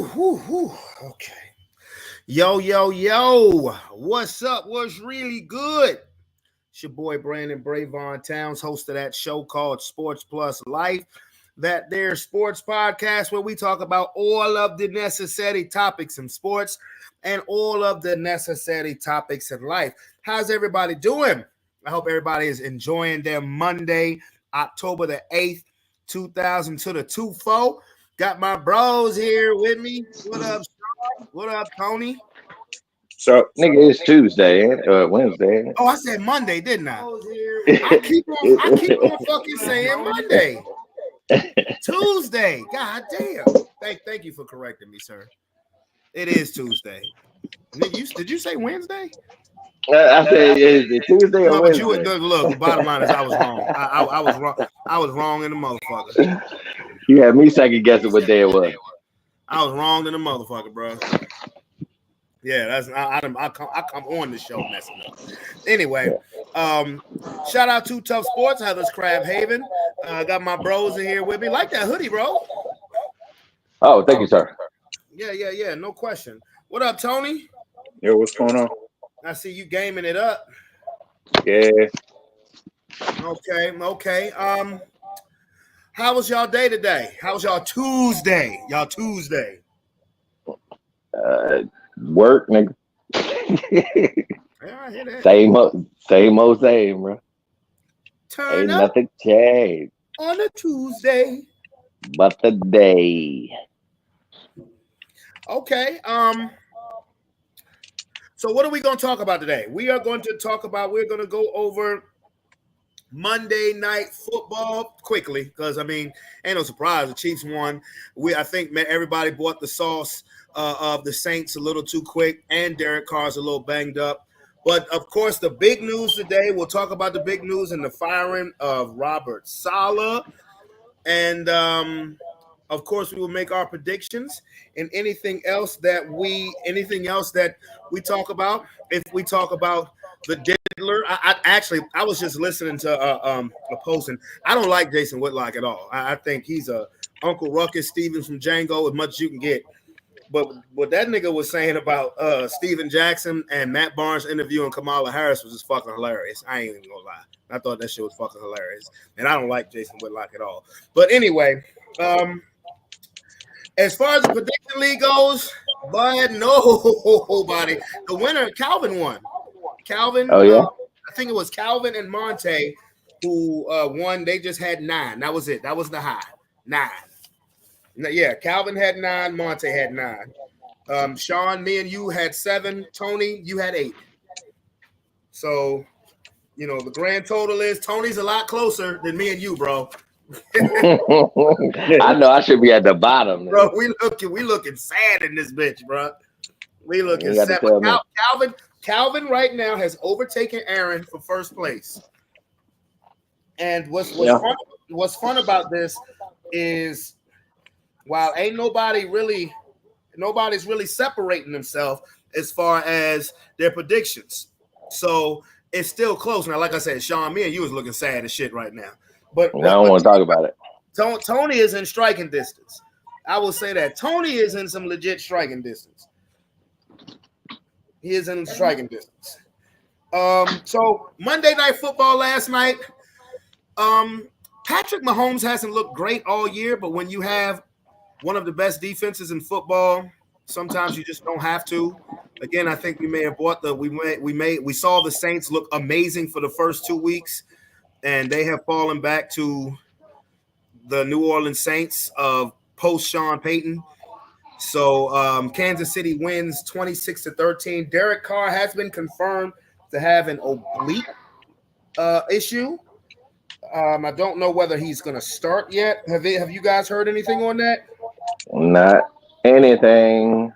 Whew. Okay. Yo. What's up? What's really good? It's your boy Brandon Bravon Towns, host of that show called Sports Plus Life. That there sports podcast where we talk about all of the necessary topics in sports and all of the necessary topics in life. How's everybody doing? I hope everybody is enjoying their Monday, October the 8th, 2000 to the 2-4. Got my bros here with me. What up, Sean? What up, Tony? So, nigga, it's Tuesday, Wednesday. Oh, I said Monday, didn't I? I keep on fucking saying Monday. Tuesday. God damn. Thank you for correcting me, sir. It is Tuesday. Did you say Wednesday? I said it's Tuesday or No, Wednesday. but look. The bottom line is I was wrong. I was wrong. I was wrong in the motherfucker. You had me second guessing what day it was. I was wrong in the motherfucker, bro. Yeah, that's I come on the show messing up. Anyway, shout out to Tough Sports, Heather's Crab Haven. Got my bros in here with me. Like that hoodie, bro. Oh, thank you, sir. Yeah, no question. What up, Tony? Yo, what's going on? I see you gaming it up. Yeah. Okay. How was y'all day today? How was y'all Tuesday? Work, nigga. Yeah, I hear that. Same old, bro. Turn Ain't up nothing changed on a Tuesday. but the day. Okay. So what are we going to talk about today? We're going to go over Monday Night Football quickly because, ain't no surprise. The Chiefs won. I think everybody bought the sauce of the Saints a little too quick, and Derek Carr's a little banged up. But, of course, the big news today, we'll talk about the big news and the firing of Robert Saleh. And, of course, we will make our predictions and anything else that we talk about. If we talk about the Diddler, I was just listening to a post, and I don't like Jason Whitlock at all. I think he's a Uncle Ruckus Stevens from Django, as much as you can get. But what that nigga was saying about Steven Jackson and Matt Barnes interviewing Kamala Harris was just fucking hilarious. I ain't even gonna lie. I thought that shit was fucking hilarious. And I don't like Jason Whitlock at all. But anyway, as far as the prediction league goes, but nobody. The winner, Calvin won. Calvin. Oh, yeah? I think it was Calvin and Monte who won. They just had 9. That was it. That was the high. 9. Yeah, Calvin had 9. Monte had 9. Sean, me and you had 7. Tony, you had 8. So, the grand total is Tony's a lot closer than me and you, bro. I know I should be at the bottom, man. Bro, we looking sad in this bitch, bro. We looking sad. Calvin right now has overtaken Aaron for first place. And what's fun about this is while nobody's really separating themselves as far as their predictions. So it's still close. Now, like I said, Sean, me and you is looking sad as shit right now. But I don't want to talk about it. Tony is in striking distance. I will say that. Tony is in some legit striking distance. He is in striking distance. So Monday Night Football last night, Patrick Mahomes hasn't looked great all year, but when you have one of the best defenses in football, sometimes you just don't have to. Again, I think we may have we saw the Saints look amazing for the first 2 weeks, and they have fallen back to the New Orleans Saints of post Sean Payton. So Kansas City wins 26-13. Derek Carr has been confirmed to have an oblique issue. I don't know whether he's going to start yet. Have you guys heard anything on that? Not anything.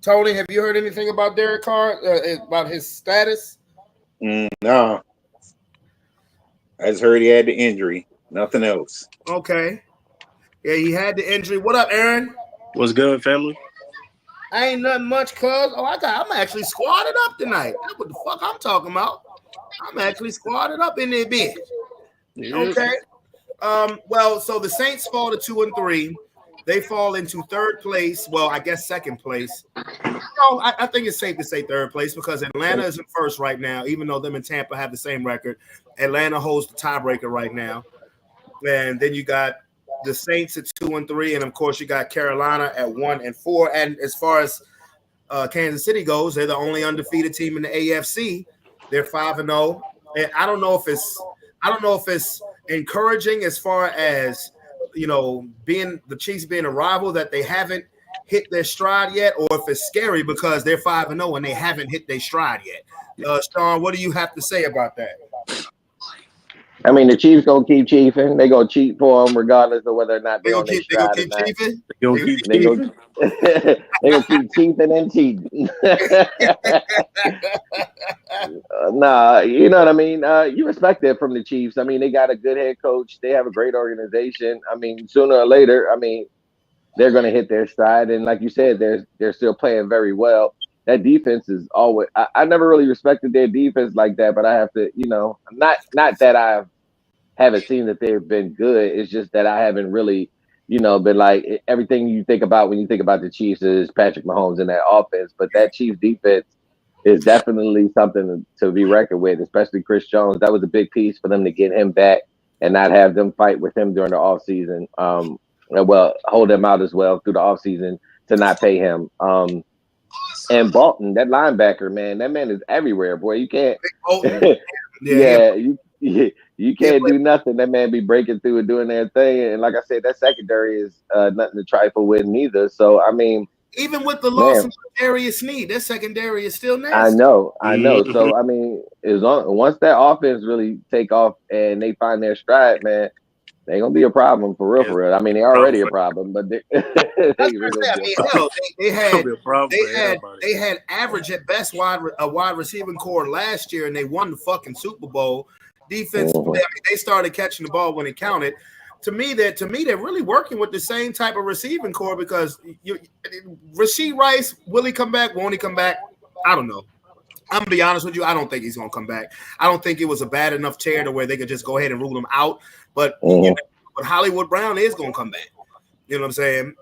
Tony, have you heard anything about Derek Carr, about his status? No. I just heard he had the injury. Nothing else. Okay. Yeah, he had the injury. What up, Aaron? What's good, family? I ain't nothing much, cuz. I'm actually squatted up tonight. That's what the fuck I'm talking about. I'm actually squatted up in there, bitch. Okay. Well, so the Saints fall to 2-3. They fall into third place. Well, I guess second place. No, I think it's safe to say third place because Atlanta is in first right now, even though them and Tampa have the same record. Atlanta holds the tiebreaker right now. And then you got the Saints at 2 and 3, and of course you got Carolina at 1 and 4. And as far as Kansas City goes, they're the only undefeated team in the AFC. They're 5 and 0. And I don't know if it's encouraging as far as being the Chiefs being a rival that they haven't hit their stride yet, or if it's scary because they're 5 and 0 and they haven't hit their stride yet. Sean, what do you have to say about that? I mean, the Chiefs gonna keep chiefing. They gonna cheat for them regardless of whether or not They on gonna their keep chiefing. They gonna keep chiefing and cheating. Nah, you know what I mean. You respect that from the Chiefs. I mean, they got a good head coach. They have a great organization. I mean, sooner or later, I mean, they're gonna hit their stride. And like you said, they're still playing very well. That defense is always. I never really respected their defense like that, but I have to, not that I haven't seen that they've been good. It's just that I haven't really, been like everything you think about when you think about the Chiefs is Patrick Mahomes and that offense. But that Chiefs defense is definitely something to be reckoned with, especially Chris Jones. That was a big piece for them to get him back and not have them fight with him during the offseason. Hold him out as well through the offseason to not pay him. And Bolton, that linebacker, man, that man is everywhere, boy. You can't. You can't do nothing. That man be breaking through and doing their thing. And like I said, that secondary is nothing to trifle with neither. So I mean, even with the loss of Darius Sneed, that secondary is still nasty. I know. So I mean, once that offense really take off and they find their stride, man, they ain't gonna be a problem for real. I mean, they're already a problem, but they had average at best wide receiving core last year, and they won the fucking Super Bowl. Defense, they started catching the ball when it counted. To me, they're really working with the same type of receiving core because Rashee Rice, will he come back? Won't he come back? I don't know. I'm gonna be honest with you. I don't think he's gonna come back. I don't think it was a bad enough tear to where they could just go ahead and rule him out. But but Hollywood Brown is gonna come back. You know what I'm saying?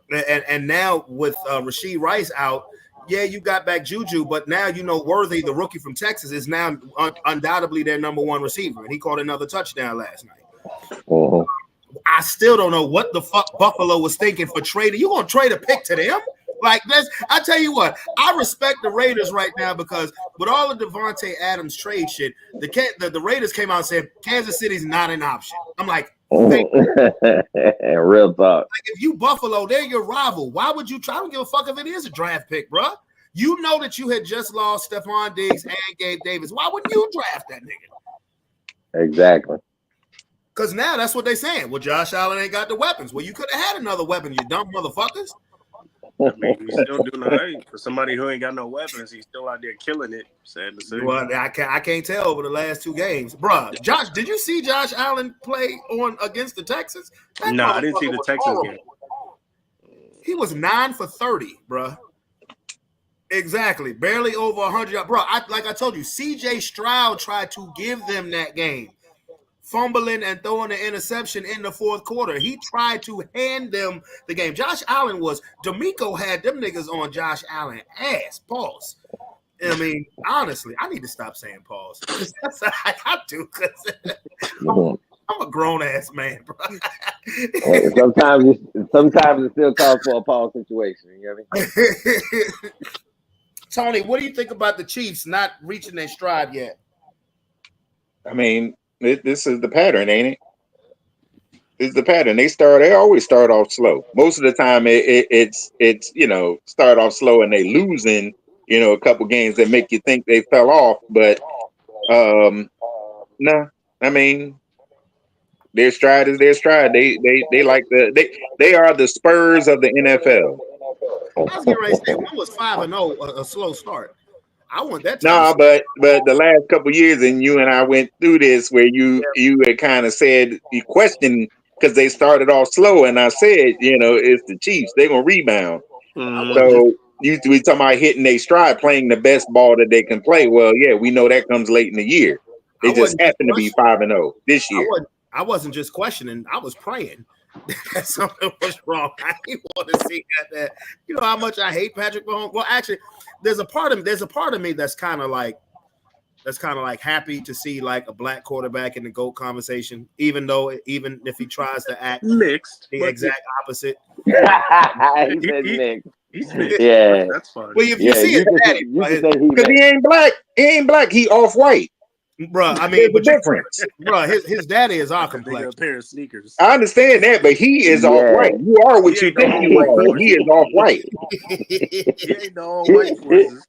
And now with Rashee Rice out, yeah, you got back Juju, but now Worthy, the rookie from Texas, is now undoubtedly their number one receiver, and he caught another touchdown last night. I still don't know what the fuck Buffalo was thinking for trading. You gonna trade a pick to them? Like this, I tell you what, I respect the Raiders right now because with all the Devontae Adams trade shit, the Raiders came out and said Kansas City's not an option. I'm like, real talk. Like if you Buffalo, they're your rival. Why would you try? I don't give a fuck if it is a draft pick, bro. You know that you had just lost Stephon Diggs and Gabe Davis. Why wouldn't you draft that nigga? Exactly. Because now that's what they're saying. Well, Josh Allen ain't got the weapons. Well, you could have had another weapon, you dumb motherfuckers. I mean, he's still doing all right. For somebody who ain't got no weapons, he's still out there killing it. Sad to say. Well, I can't tell over the last two games. Bruh, Josh, did you see Josh Allen play against the Texans? No, I didn't see the Texans game. He was 9 for 30, bruh. Exactly. Barely over 100. Bro, like I told you, CJ Stroud tried to give them that game. Fumbling and throwing an interception in the fourth quarter. He tried to hand them the game. Josh Allen D'Amico had them niggas on Josh Allen ass. Pause. I mean, honestly, I need to stop saying pause. I got to because I'm a grown-ass man, bro. Sometimes it still calls for a pause situation. You know what I mean? Tony, what do you think about the Chiefs not reaching their stride yet? I mean, this is the pattern, ain't it? It's the pattern. They always start off slow. Most of the time, it's start off slow and they losing, a couple games that make you think they fell off. But no, I mean, their stride is their stride. They are the Spurs of the NFL. I was getting ready to say, one was 5-0, a slow start. I want that. No, but the last couple of years, and you and I went through this where you had kind of said you questioned because they started off slow, and I said, it's the Chiefs. They're gonna rebound. Mm-hmm. So we talking about hitting their stride, playing the best ball that they can play. Well, yeah, we know that comes late in the year. They just happen to be 5-0 this year. I wasn't just questioning. I was praying. that something was wrong. I didn't want to see that. You know how much I hate Patrick Mahomes. Well, actually, there's a part of me that's kind of like happy to see like a black quarterback in the GOAT conversation, even if he tries to act mixed, the exact opposite. He said mixed. Yeah, that's fine. Well, if you see his daddy, because he ain't black. He off white. Bro, I mean, the difference. Bro, his daddy is our complexion. A pair of sneakers. I understand that, but he is off white. You are what you think you are. He is off white. He ain't the all white forces.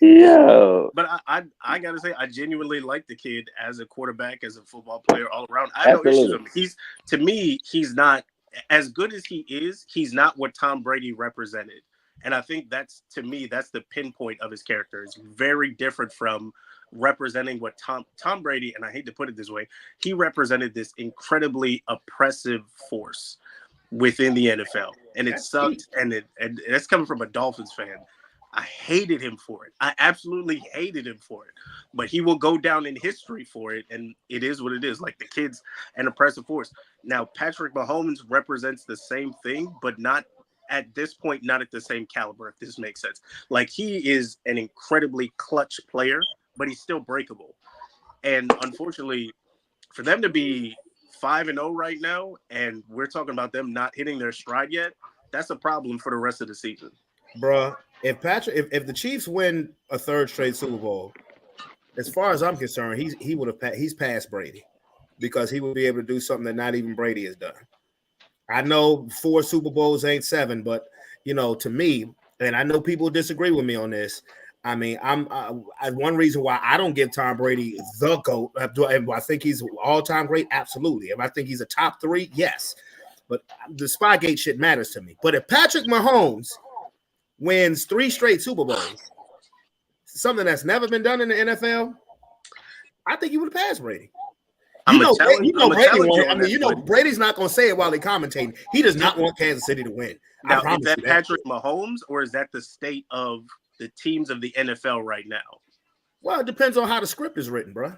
Yo. But I gotta say, I genuinely like the kid as a quarterback, as a football player, all around. I have no issues with him. To me, he's not as good as he is. He's not what Tom Brady represented, and I think that's the pinpoint of his character. It's very different from representing what Tom Brady, and I hate to put it this way, he represented this incredibly oppressive force within the NFL, and it sucked. And that's coming from a Dolphins fan. I hated him for it. I absolutely hated him for it. But he will go down in history for it, and it is what it is. Like, the kid's an oppressive force. Now, Patrick Mahomes represents the same thing, but not at this point, not at the same caliber, if this makes sense. Like, he is an incredibly clutch player, but he's still breakable. And unfortunately, for them to be 5-0 right now, and we're talking about them not hitting their stride yet, that's a problem for the rest of the season. Bruh, if the Chiefs win a third straight Super Bowl, as far as I'm concerned, he's past Brady, because he would be able to do something that not even Brady has done. I know 4 Super Bowls ain't 7, but to me, and I know people disagree with me on this. I mean, one reason why I don't give Tom Brady the GOAT. I think he's all-time great, absolutely. If I think he's a top 3, yes. But the Spygate shit matters to me. But if Patrick Mahomes wins 3 straight Super Bowls, something that's never been done in the NFL, I think he would have passed Brady. Brady. Brady's not going to say it while he's commentating. He does not want Kansas City to win. Now, is that Patrick Mahomes, or is that the state of the teams of the NFL right now? Well, it depends on how the script is written, bro.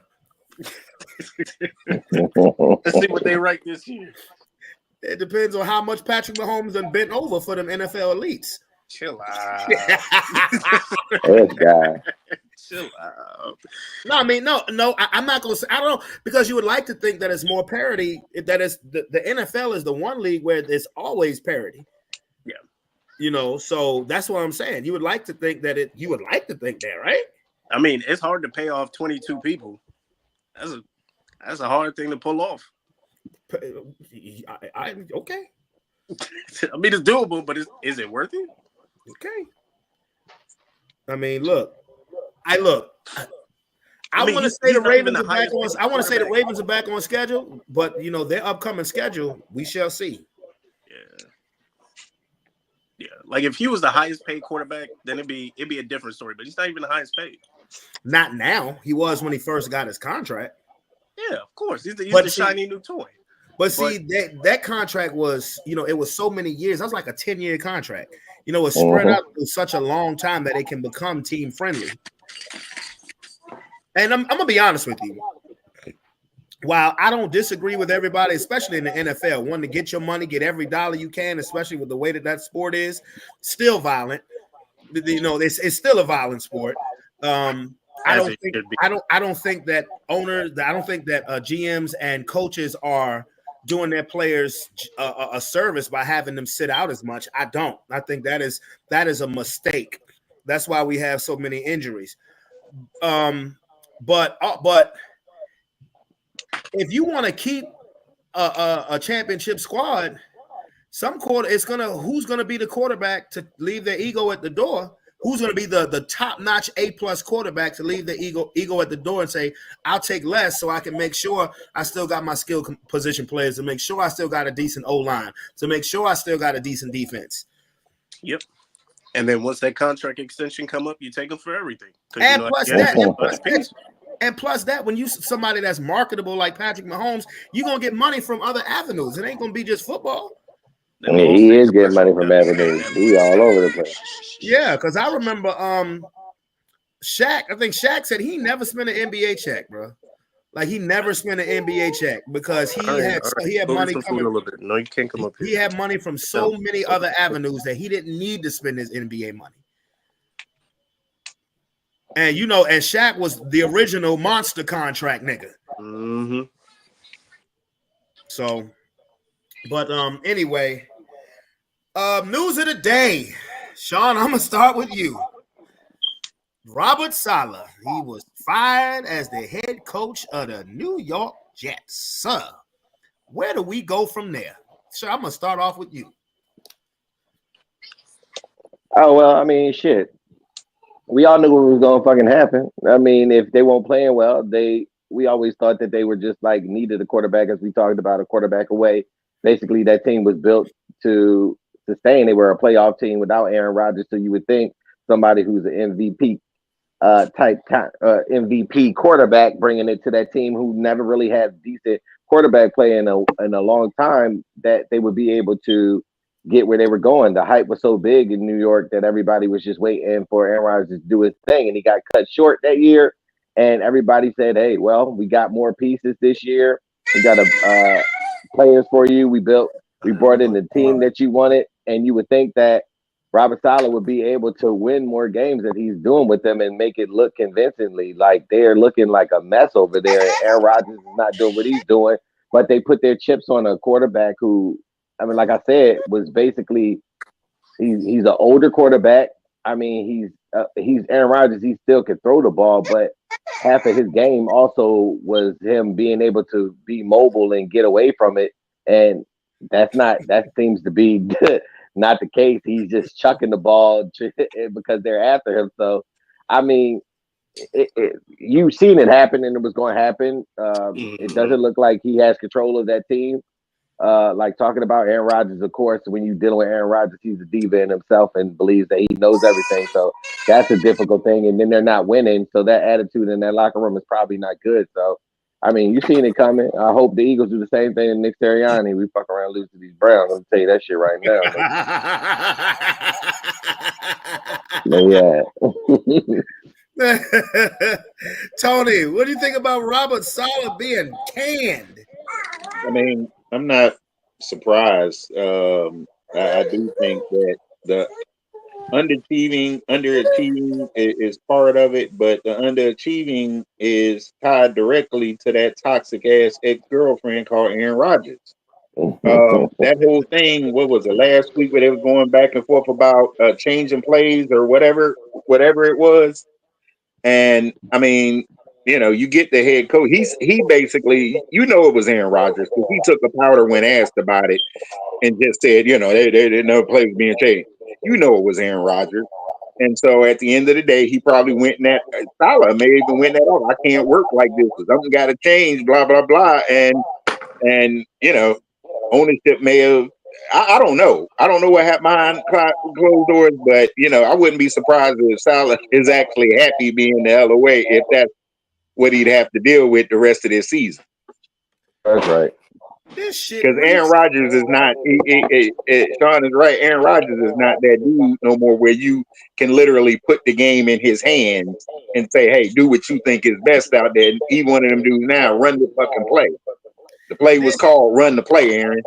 Let's see what they write this year. It depends on how much Patrick Mahomes done bent over for them NFL elites. Chill out. This guy. Chill out. No, I mean, no. I'm not going to say, I don't know, because you would like to think that it's more parity, that is the NFL is the one league where there's always parity. Yeah. So that's what I'm saying. You would like to think that right? I mean, it's hard to pay off 22 people. That's a hard thing to pull off. Okay. I mean, it's doable, but is it worth it? Okay. I mean, look. I want to say the Ravens are back on. I want to say the Ravens are back on schedule, but their upcoming schedule, we shall see. Yeah. Like, if he was the highest paid quarterback, then it'd be a different story. But he's not even the highest paid. Not now. He was when he first got his contract. Yeah, of course. He's the shiny new toy. But see, that contract was, it was so many years. That was like a 10-year contract. It was spread out for such a long time that it can become team friendly. And I'm gonna be honest with you. While I don't disagree with everybody, especially in the NFL, wanting to get your money, get every dollar you can, especially with the way that sport is, still violent. It's still a violent sport. I don't think that GMs and coaches are doing their players a service by having them sit out as much. I don't. I think that is a mistake. That's why we have so many injuries. But if you want to keep a championship squad, who's gonna be the quarterback to leave their ego at the door? Who's going to be the top-notch A+ quarterback to leave the ego at the door and say, I'll take less so I can make sure I still got my skill position players, to make sure I still got a decent O-line, to make sure I still got a decent defense. Yep. And then once that contract extension come up, you take them for everything. And plus that, when you somebody that's marketable like Patrick Mahomes, you're going to get money from other avenues. It ain't going to be just football. I mean, he is getting money from avenues. He all over the place. Yeah, because I remember Shaq. I think Shaq said he never spent an NBA check, bro. Like he never spent an NBA check because he had Go money get some food coming. in a little bit. No, you can't come up here. He had money from so many other avenues that he didn't need to spend his NBA money. And you know, and Shaq was the original monster contract nigga. Mm-hmm. So, but anyway, news of the day. Sean, I'm gonna start with you. Robert Saleh, he was fired as the head coach of the New York Jets. Sir, where do we go from there? So I'm gonna start off with you. Oh well, I mean, shit. We all knew what was gonna fucking happen. I mean, if they weren't playing well, we always thought that they were just like needed a quarterback, as we talked about, a quarterback away. Basically, that team was built to sustain. They were a playoff team without Aaron Rodgers, so you would think somebody who's an MVP MVP quarterback bringing it to that team who never really had decent quarterback play in a long time, that they would be able to get where they were going. The hype was so big in New York that everybody was just waiting for Aaron Rodgers to do his thing, and he got cut short that year. And everybody said, "Hey, well, we got more pieces this year. We got players for you. We brought in the team that you wanted." And you would think that Robert Saleh would be able to win more games that he's doing with them and make it look convincingly. Like they're looking like a mess over there. And Aaron Rodgers is not doing what he's doing, but they put their chips on a quarterback who, I mean, like I said, was basically he's an older quarterback. I mean, he's Aaron Rodgers. He still can throw the ball, but half of his game also was him being able to be mobile and get away from it. And that seems to be not the case. He's just chucking the ball because they're after him. So, I mean, you've seen it happen, and it was going to happen. It doesn't look like he has control of that team. Like talking about Aaron Rodgers, of course, when you're dealing with Aaron Rodgers, he's a diva in himself and believes that he knows everything. So that's a difficult thing. And then they're not winning. So that attitude in that locker room is probably not good. So, I mean, you've seen it coming. I hope the Eagles do the same thing to Nick Sirianni. We fuck around and lose to these Browns. I'm going to tell you that shit right now. Yeah. Tony, what do you think about Robert Saleh being canned? I mean, I'm not surprised. I do think that the underachieving is part of it, but the underachieving is tied directly to that toxic ass ex-girlfriend called Aaron Rodgers. That whole thing, what was it, last week where they were going back and forth about changing plays or whatever it was. And I mean, you know, you get the head coach. He basically, you know, it was Aaron Rodgers because he took a powder when asked about it and just said, you know, they didn't know play was being changed. You know, it was Aaron Rodgers. And so at the end of the day, he probably went in that. Saleh may even went that off. I can't work like this. Something got to change. Blah blah blah. And you know, ownership may have. I don't know. I don't know what happened behind closed doors, but you know, I wouldn't be surprised if Saleh is actually happy being the hell away if that's what he'd have to deal with the rest of this season. That's right. This shit. Because Aaron Rodgers is not. Sean is right. Aaron Rodgers is not that dude no more, where you can literally put the game in his hands and say, "Hey, do what you think is best out there." And he one of them dudes now. Run the fucking play. The play was called "Run the Play," Aaron.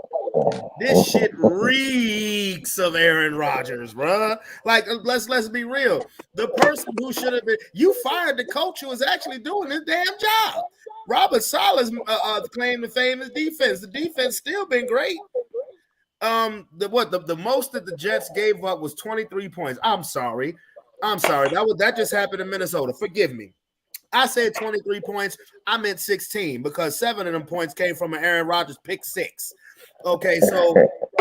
This shit reeks of Aaron Rodgers, bro. Like, let's be real. The person who should have been you fired the coach who was actually doing his damn job. Robert Saleh's claim to fame is defense. The defense still been great. The most that the Jets gave up was 23 points. I'm sorry. That just happened in Minnesota. Forgive me. I said 23 points. I meant 16 because 7 of them points came from an Aaron Rodgers pick 6. Okay, so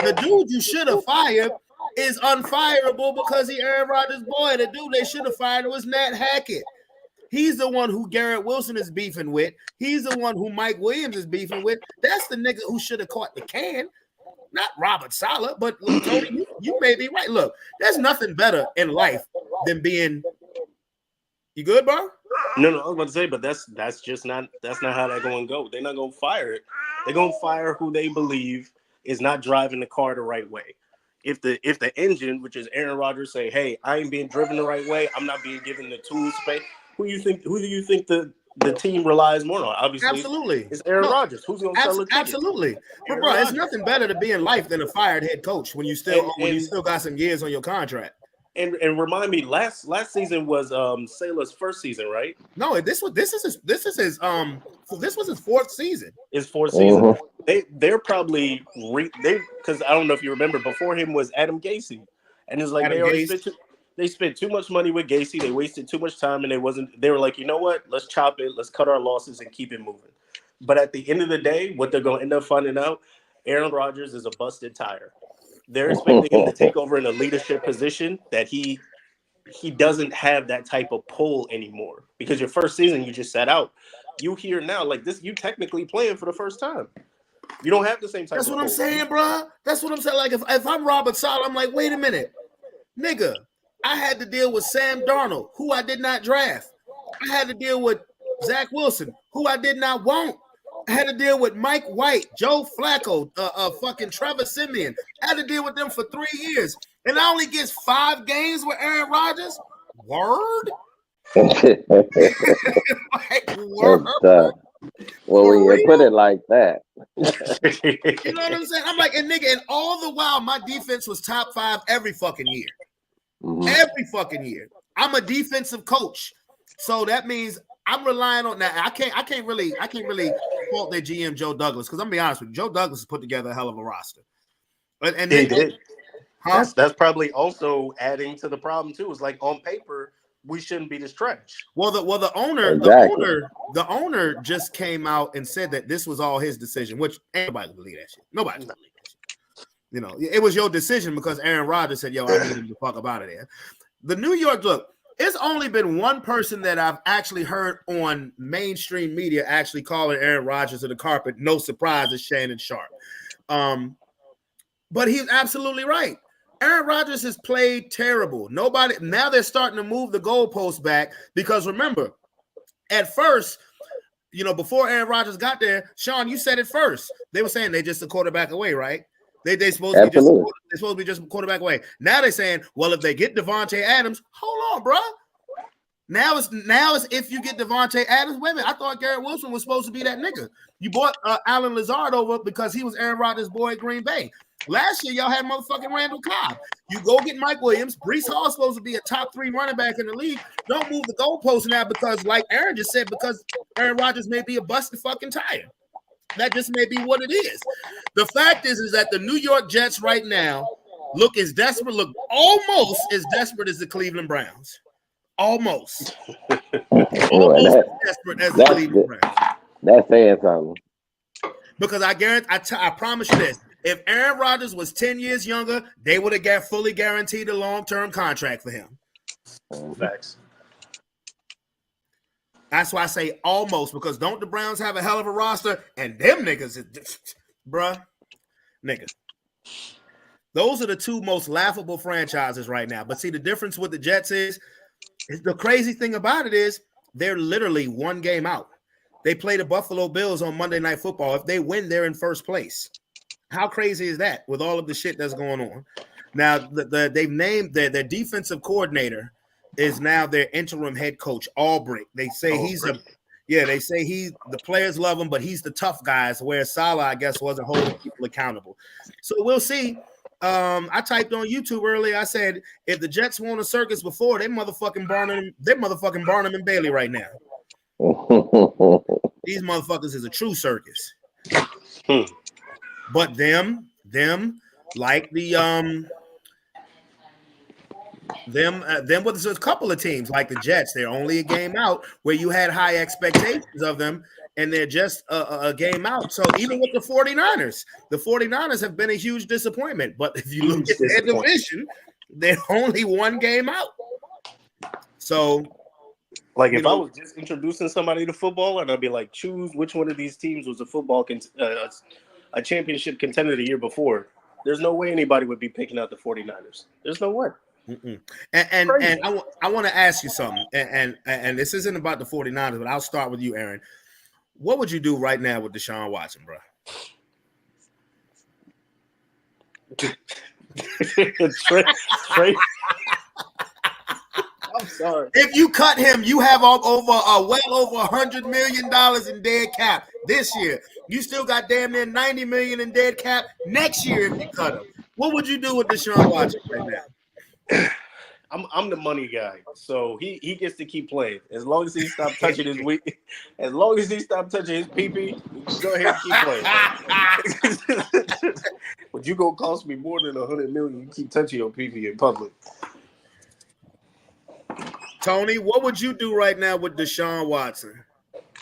the dude you should have fired is unfireable because he Aaron Rodgers' boy. The dude they should have fired was Nat Hackett. He's the one who Garrett Wilson is beefing with. He's the one who Mike Williams is beefing with. That's the nigga who should have caught the can, not Robert Saleh. But Tony, you may be right. Look, there's nothing better in life than being. You good, bro? No, I was about to say, but that's not how that's going to go. They're not going to fire it. They're going to fire who they believe is not driving the car the right way. If the engine, which is Aaron Rodgers, say, "Hey, I ain't being driven the right way. I'm not being given the tools to pay." Who do you think the the team relies more on. Obviously, absolutely, it's Aaron Rodgers. Who's going to sell it? Absolutely, but bro, it's nothing better to be in life than a fired head coach when you still got some years on your contract. And remind me, last season was Salah's first season, right? No, this was his fourth season. His fourth season. They're probably because I don't know if you remember, before him was Adam Gase, and it's like they spent too much money with Gase. They wasted too much time, and they were like, you know what? Let's chop it. Let's cut our losses and keep it moving. But at the end of the day, what they're going to end up finding out, Aaron Rodgers is a busted tire. They're expecting him to take over in a leadership position that he doesn't have that type of pull anymore, because your first season you just sat out. You here now like this, you technically playing for the first time. You don't have the same type. That's what I'm saying, bro. That's what I'm saying. Like if I'm Robert Saleh, I'm like, wait a minute, nigga. I had to deal with Sam Darnold, who I did not draft. I had to deal with Zach Wilson, who I did not want. I had to deal with Mike White, Joe Flacco, fucking Trevor Siemian. I had to deal with them for 3 years. And I only gets 5 games with Aaron Rodgers? Word? Like, word? Well, when you put it like that. You know what I'm saying? I'm like, and nigga, and all the while, my defense was top 5 every fucking year. Mm-hmm. Every fucking year. I'm a defensive coach. So that means I'm relying on that. I can't really fault their GM Joe Douglas, because I'm gonna be honest with you, Joe Douglas has put together a hell of a roster. And they did. Huh? That's probably also adding to the problem too. It's like on paper, we shouldn't be this trash. Well, the owner just came out and said that this was all his decision, which anybody can believe that shit. Nobody can believe that shit. You know, it was your decision because Aaron Rodgers said, yo, I need him to fuck up out of there. The New York, look, it's only been one person that I've actually heard on mainstream media actually calling Aaron Rodgers to the carpet. No surprise, it's Shannon Sharp. But he's absolutely right. Aaron Rodgers has played terrible. Now they're starting to move the goalposts back, because remember, at first, you know, before Aaron Rodgers got there, Sean, you said it first. They were saying they're just a quarterback away, right? They supposed to be just a quarterback away. Now they're saying, well, if they get Devontae Adams, hold on, bro. Now it's if you get Devontae Adams. Wait a minute, I thought Garrett Wilson was supposed to be that nigga. You bought Alan Lazard over because he was Aaron Rodgers' boy at Green Bay. Last year, y'all had motherfucking Randall Cobb. You go get Mike Williams. Breece Hall is supposed to be a top 3 running back in the league. Don't move the goalposts now because, like Aaron just said, because Aaron Rodgers may be a busted fucking tire. That just may be what it is. The fact is that the New York Jets right now look almost as desperate as the Cleveland Browns. Almost. Almost as desperate as the Cleveland Browns. That's saying something. Because I guarantee, I promise you this. If Aaron Rodgers was 10 years younger, they would have fully guaranteed a long-term contract for him. Facts. That's why I say almost, because don't the Browns have a hell of a roster? And them niggas, bruh, niggas. Those are the 2 most laughable franchises right now. But see, the difference with the Jets is the crazy thing about it is they're literally 1 game out. They play the Buffalo Bills on Monday Night Football. If they win, they're in first place. How crazy is that with all of the shit that's going on? Now, they've named their defensive coordinator is now their interim head coach, Albrecht. They say the players love him, but he's the tough guy, where Saleh, I guess, wasn't holding people accountable. So we'll see. I typed on YouTube earlier. I said, if the Jets won a circus before, they're motherfucking Barnum and Bailey right now. These motherfuckers is a true circus. But them like the them with a couple of teams like the Jets, they're only a game out, where you had high expectations of them, and they're just a game out. So even with the 49ers have been a huge disappointment. But if you look at their division, they're only 1 game out. So, like, if I was just introducing somebody to football, and I'd be like, choose which one of these teams was a championship contender the year before, there's no way anybody would be picking out the 49ers. There's no way. And I want to ask you something, and this isn't about the 49ers, but I'll start with you, Aaron. What would you do right now with Deshaun Watson, bro? sorry. If you cut him, you have well over $100 million in dead cap this year. You still got damn near $90 million in dead cap next year if you cut him. What would you do with Deshaun Watson right now? I'm the money guy, so he gets to keep playing as long as he stops touching his week. As long as he stops touching his pee-pee, go ahead and keep playing. But you gonna cost me more than $100 million. You keep touching your pee-pee in public. Tony, what would you do right now with Deshaun Watson?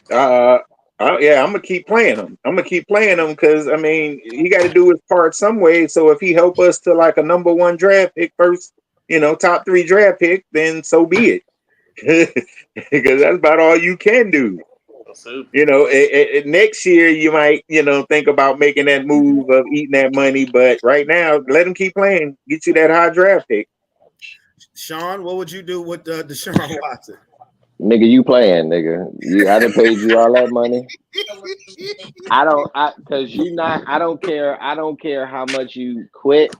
Yeah, I'm gonna keep playing him. I'm gonna keep playing him because I mean he got to do his part some way. So if he help us to like a number 1 draft pick first, top 3 draft pick, then so be it. Because that's about all you can do. Next year you might, think about making that move of eating that money, but right now let him keep playing. Get you that high draft pick. Sean, what would you do with Deshaun Watson? Nigga, you playing, nigga. I done paid you all that money. I don't care how much you quit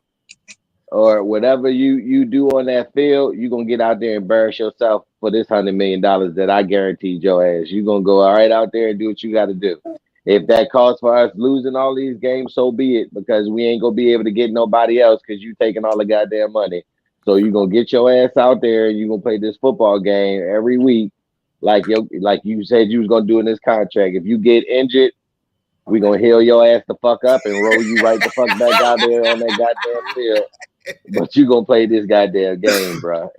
or whatever you do on that field, you're gonna get out there and embarrass yourself for this $100 million that I guaranteed your ass. You're gonna go all right out there and do what you gotta do. If that calls for us losing all these games, so be it, because we ain't gonna be able to get nobody else because you taking all the goddamn money. So you're gonna get your ass out there and you're gonna play this football game every week, like you said you was gonna do in this contract. If you get injured, we're gonna heal your ass the fuck up and roll you right the fuck back out there on that goddamn field. But you gonna play this goddamn game, bro.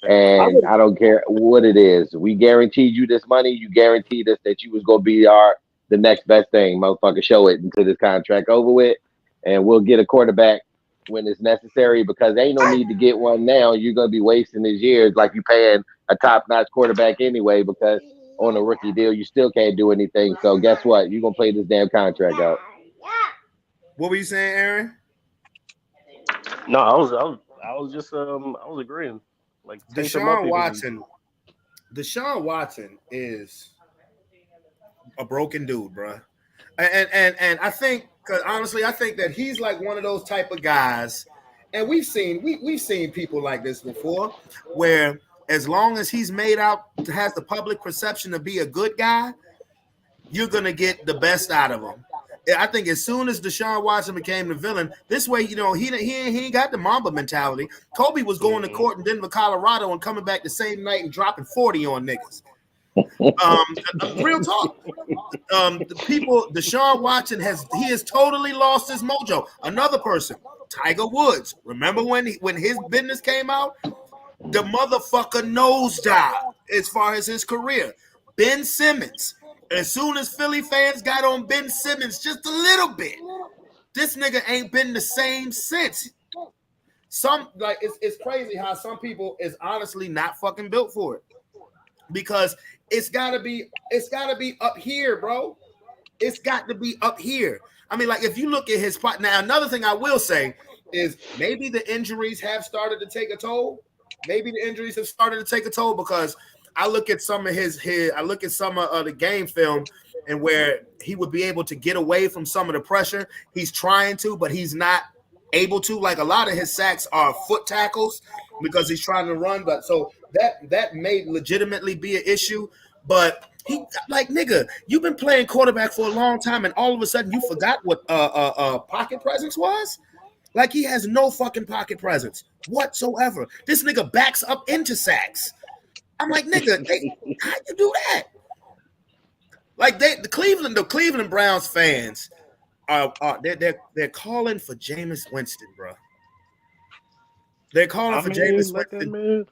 And I don't care what it is. We guaranteed you this money. You guaranteed us that you was gonna be the next best thing, motherfucker. Show it until this contract over with, and we'll get a quarterback when it's necessary, because ain't no need to get one now. You're gonna be wasting his years like you paying a top-notch quarterback anyway, because on a rookie deal you still can't do anything. So guess what? You're gonna play this damn contract out. What were you saying, Aaron? No, I was just I was agreeing. Like Deshaun Watson is a broken dude, bro. And I think, because honestly, I think that he's like one of those type of guys, and we've seen people like this before, where as long as he's made out, has the public perception to be a good guy, you're gonna get the best out of him. I think as soon as Deshaun Watson became the villain, this way, he ain't got the Mamba mentality. Kobe was going to court in Denver, Colorado, and coming back the same night and dropping 40 on niggas. Real talk. Deshaun Watson has totally lost his mojo. Another person, Tiger Woods. Remember when his business came out? The motherfucker nosedived as far as his career. Ben Simmons. As soon as Philly fans got on Ben Simmons just a little bit, this nigga ain't been the same since. It's crazy how some people is honestly not fucking built for it, because it's gotta be up here, bro. It's got to be up here. I mean, like, if you look at his spot now, another thing I will say is maybe the injuries have started to take a toll. Because I look at some of the game film, and where he would be able to get away from some of the pressure. He's trying to, but he's not able to. Like, a lot of his sacks are foot tackles because he's trying to run. But so that may legitimately be an issue. But he, like, nigga, you've been playing quarterback for a long time, and all of a sudden you forgot what pocket presence was? Like, he has no fucking pocket presence whatsoever. This nigga backs up into sacks. I'm like, nigga, how you do that? Like, the Cleveland Browns fans they're calling for Jameis Winston, bro. They're calling for Jameis Winston.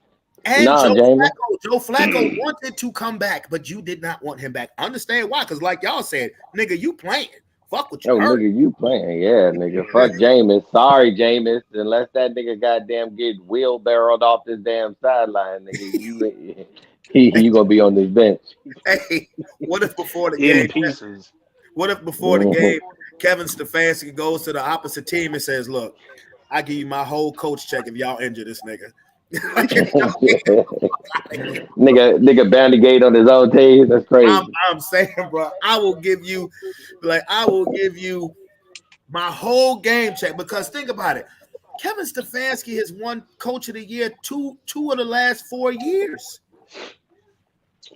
And Joe Flacco wanted to come back, but you did not want him back. Understand why? Because like y'all said, nigga, you playing. Fuck what you heard. Nigga, you playing. Yeah, nigga. Fuck Jameis. Sorry, Jameis. Unless that nigga goddamn get wheelbarrowed off this damn sideline, nigga, you gonna be on this bench. Hey, what if before the game? Pieces. What if before the game, Kevin Stefanski goes to the opposite team and says, "Look, I give you my whole coach check if y'all injure this nigga." nigga Bandygate on his own team. That's crazy. I'm saying, bro, I will give you my whole game check, because think about it. Kevin Stefanski has won Coach of the Year two of the last 4 years.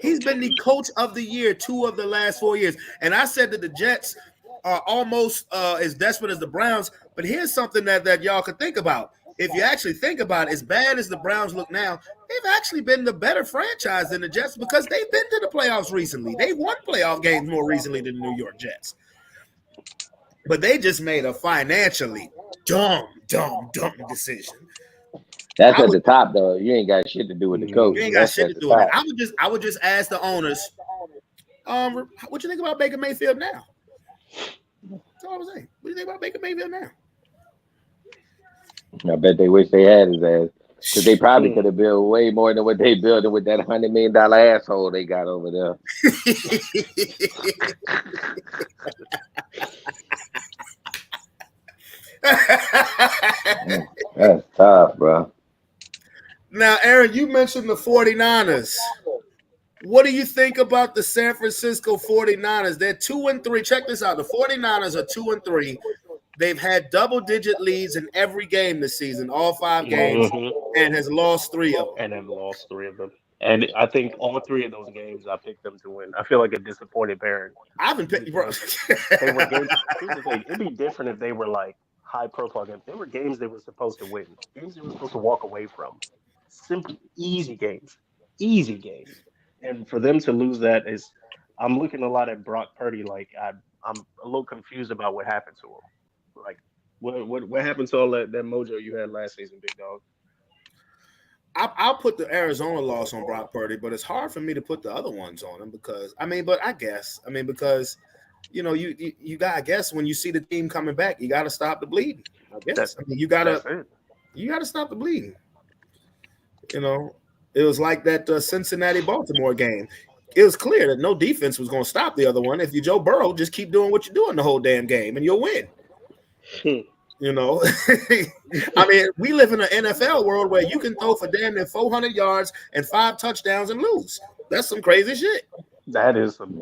He's been the Coach of the Year 2 of the last 4 years. And I said that the Jets are almost as desperate as the Browns. But here's something that y'all could think about. If you actually think about it, as bad as the Browns look now, they've actually been the better franchise than the Jets because they've been to the playoffs recently. They won playoff games more recently than the New York Jets. But they just made a financially dumb decision. That's at the top, though. You ain't got shit to do with the coach. You ain't got shit to do with it. I would just ask the owners, what you think about Baker Mayfield now? That's all I was saying. What do you think about Baker Mayfield now? I bet they wish they had his ass. Because they probably could have built way more than what they built with that $100 million asshole they got over there. That's tough, bro. Now, Aaron, you mentioned the 49ers. What do you think about the San Francisco 49ers? They're 2-3. Check this out. The 49ers are 2-3. They've had double-digit leads in every game this season, all 5 games, and has lost 3 of them. And have lost 3 of them. And I think all 3 of those games, I picked them to win. I feel like a disappointed parent. I haven't picked, bro. They were games. Here's the thing. It'd be different if they were like high-profile games. They were games they were supposed to win. Games they were supposed to walk away from. Simple, easy games. Easy games. And for them to lose that is, I'm looking a lot at Brock Purdy. Like I'm a little confused about what happened to him. Like what happened to all that mojo you had last season, big dog? I'll put the Arizona loss on Brock Purdy, but it's hard for me to put the other ones on him because because you got, I guess when you see the team coming back, you got to stop the bleeding. I guess you got to stop the bleeding. It was like that Cincinnati-Baltimore game. It was clear that no defense was going to stop the other one. If you Joe Burrow, just keep doing what you're doing the whole damn game, and you'll win. I mean, we live in an NFL world where you can throw for damn near 400 yards and 5 touchdowns and lose. That's some crazy shit. That is some.